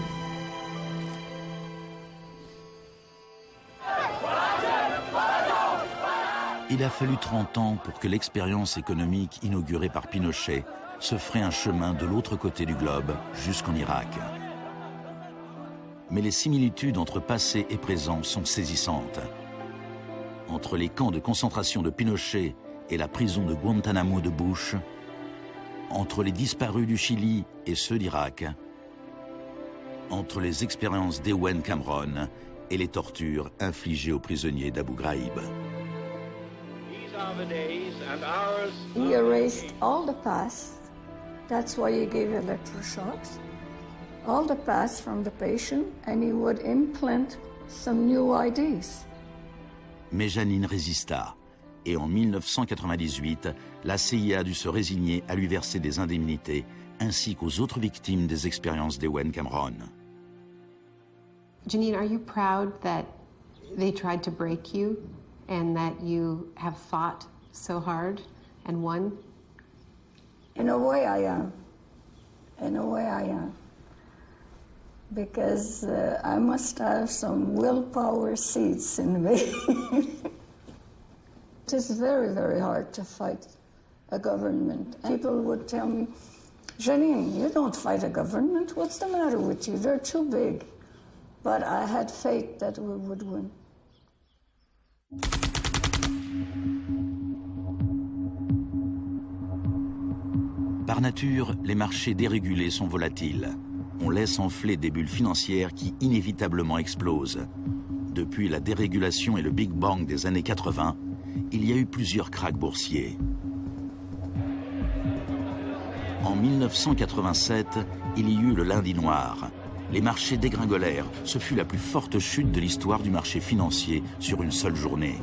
Il a fallu 30 ans pour que l'expérience économique inaugurée par Pinochet se fraie un chemin de l'autre côté du globe, jusqu'en Irak. Mais les similitudes entre passé et présent sont saisissantes. Entre les camps de concentration de Pinochet et la prison de Guantanamo de Bush, entre les disparus du Chili et ceux d'Irak, entre les expériences d'Ewen Cameron et les tortures infligées aux prisonniers d'Abu Ghraib. He erased all the past. That's why he gave electroshocks. All the past from the patient, and he would implant some new ideas. Mais Janine résista, et en 1998, la CIA a dû se résigner à lui verser des indemnités, ainsi qu'aux autres victimes des expériences d'Ewen Cameron. Janine, are you proud that they tried to break you and that you have fought so hard and won? In a way, I am. In a way, I am. Because I must have some willpower seeds in me. It is very, very hard to fight a government. People would tell me, Janine, you don't fight a government. What's the matter with you? They're too big. But I had faith that we would win. Par nature, les marchés dérégulés sont volatiles. On laisse enfler des bulles financières qui inévitablement explosent. Depuis la dérégulation et le Big Bang des années 80, il y a eu plusieurs krachs boursiers. En 1987, il y eut le lundi noir. Les marchés dégringolèrent. Ce fut la plus forte chute de l'histoire du marché financier sur une seule journée.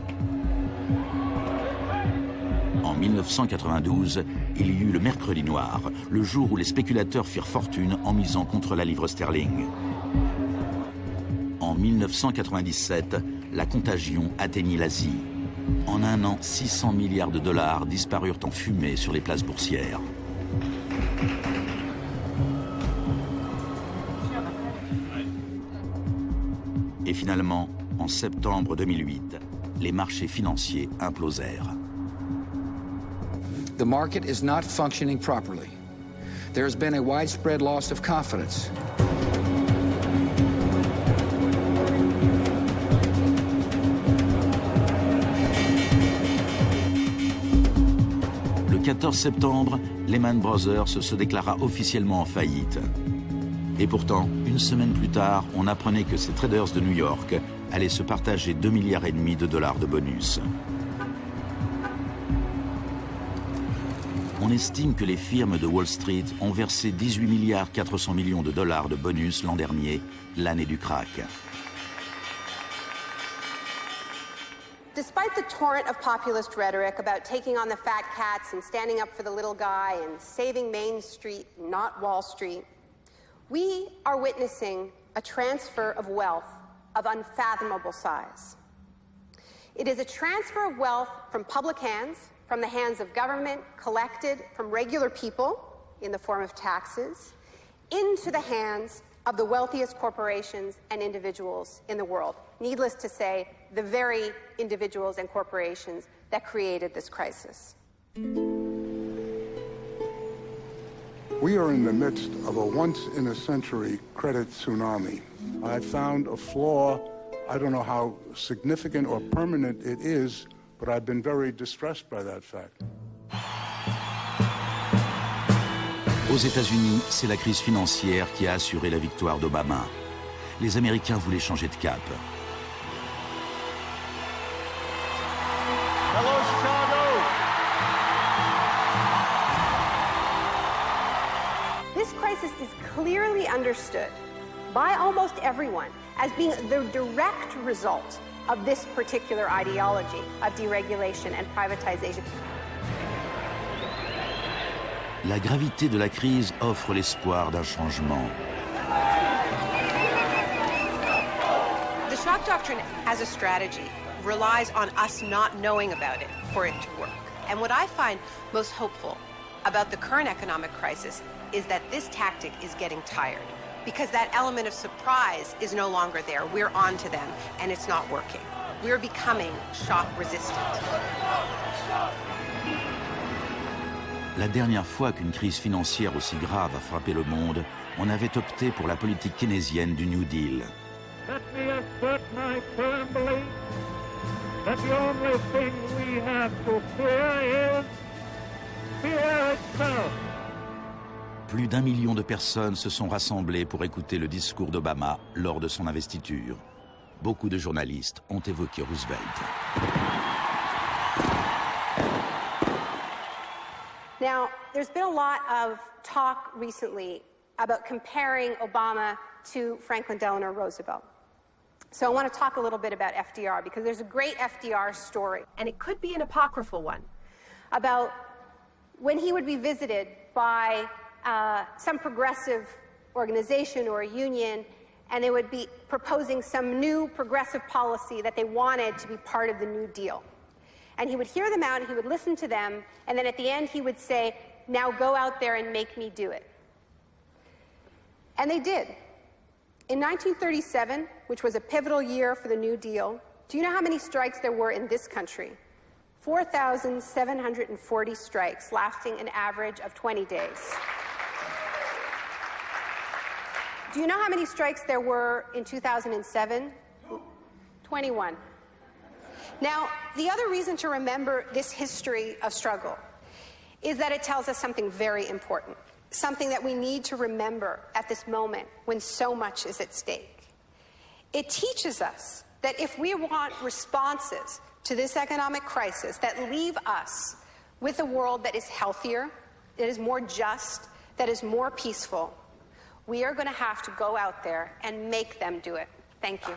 En 1992, il y eut le mercredi noir, le jour où les spéculateurs firent fortune en misant contre la livre sterling. En 1997, la contagion atteignit l'Asie. En un an, 600 milliards de dollars disparurent en fumée sur les places boursières. Et finalement, en septembre 2008, les marchés financiers implosèrent. The market is not functioning properly. There has been a widespread loss of confidence. Le 14 septembre, Lehman Brothers se déclara officiellement en faillite. Et pourtant, une semaine plus tard, on apprenait que ces traders de New York allaient se partager 2,5 milliards de dollars de bonus. On estime que les firmes de Wall Street ont versé 18,4 milliards de dollars de bonus l'an dernier, l'année du krach. Despite the torrent of populist rhetoric about taking on the fat cats and standing up for the little guy and saving Main Street, not Wall Street, we are witnessing a transfer of wealth of unfathomable size. It is a transfer of wealth from public hands, from the hands of government, collected from regular people in the form of taxes, into the hands of the wealthiest corporations and individuals in the world. Needless to say, the very individuals and corporations that created this crisis. We are in the midst of a once-in-a-century credit tsunami. I found a flaw. I don't know how significant or permanent it is, but I've been very distressed by that fact. Aux États-Unis, c'est la crise financière qui a assuré la victoire d'Obama. Les Américains voulaient changer de cap. Hello, Chicago! This crisis is clearly understood by almost everyone as being the direct result of this particular ideology of deregulation and privatization. La gravité de la crise offre l'espoir d'un changement. The shock doctrine as a strategy relies on us not knowing about it for it to work. And what I find most hopeful about the current economic crisis is that this tactic is getting tired, because that element of surprise is no longer there. We're on to them, and it's not working. We're becoming shock resistant. La dernière fois qu'une crise financière aussi grave a frappé le monde, on avait opté pour la politique keynésienne du New Deal. Let me assert my firm belief that the only thing we have to fear is fear itself. Plus d'1 million de personnes se sont rassemblées pour écouter le discours d'Obama lors de son investiture. Beaucoup de journalistes ont évoqué Roosevelt. Now, there's been a lot of talk recently about comparing Obama to Franklin Delano Roosevelt. So I want to talk a little bit about FDR, because there's a great FDR story, and it could be an apocryphal one, about when he would be visited by some progressive organization or a union, and they would be proposing some new progressive policy that they wanted to be part of the New Deal. And he would hear them out, and he would listen to them, and then at the end he would say, now go out there and make me do it. And they did. In 1937, which was a pivotal year for the New Deal, do you know how many strikes there were in this country? 4,740 strikes, lasting an average of 20 days. Do you know how many strikes there were in 2007? 21. Now, the other reason to remember this history of struggle is that it tells us something very important, something that we need to remember at this moment when so much is at stake. It teaches us that if we want responses to this economic crisis that leave us with a world that is healthier, that is more just, that is more peaceful, we are going to have to go out there and make them do it. Thank you.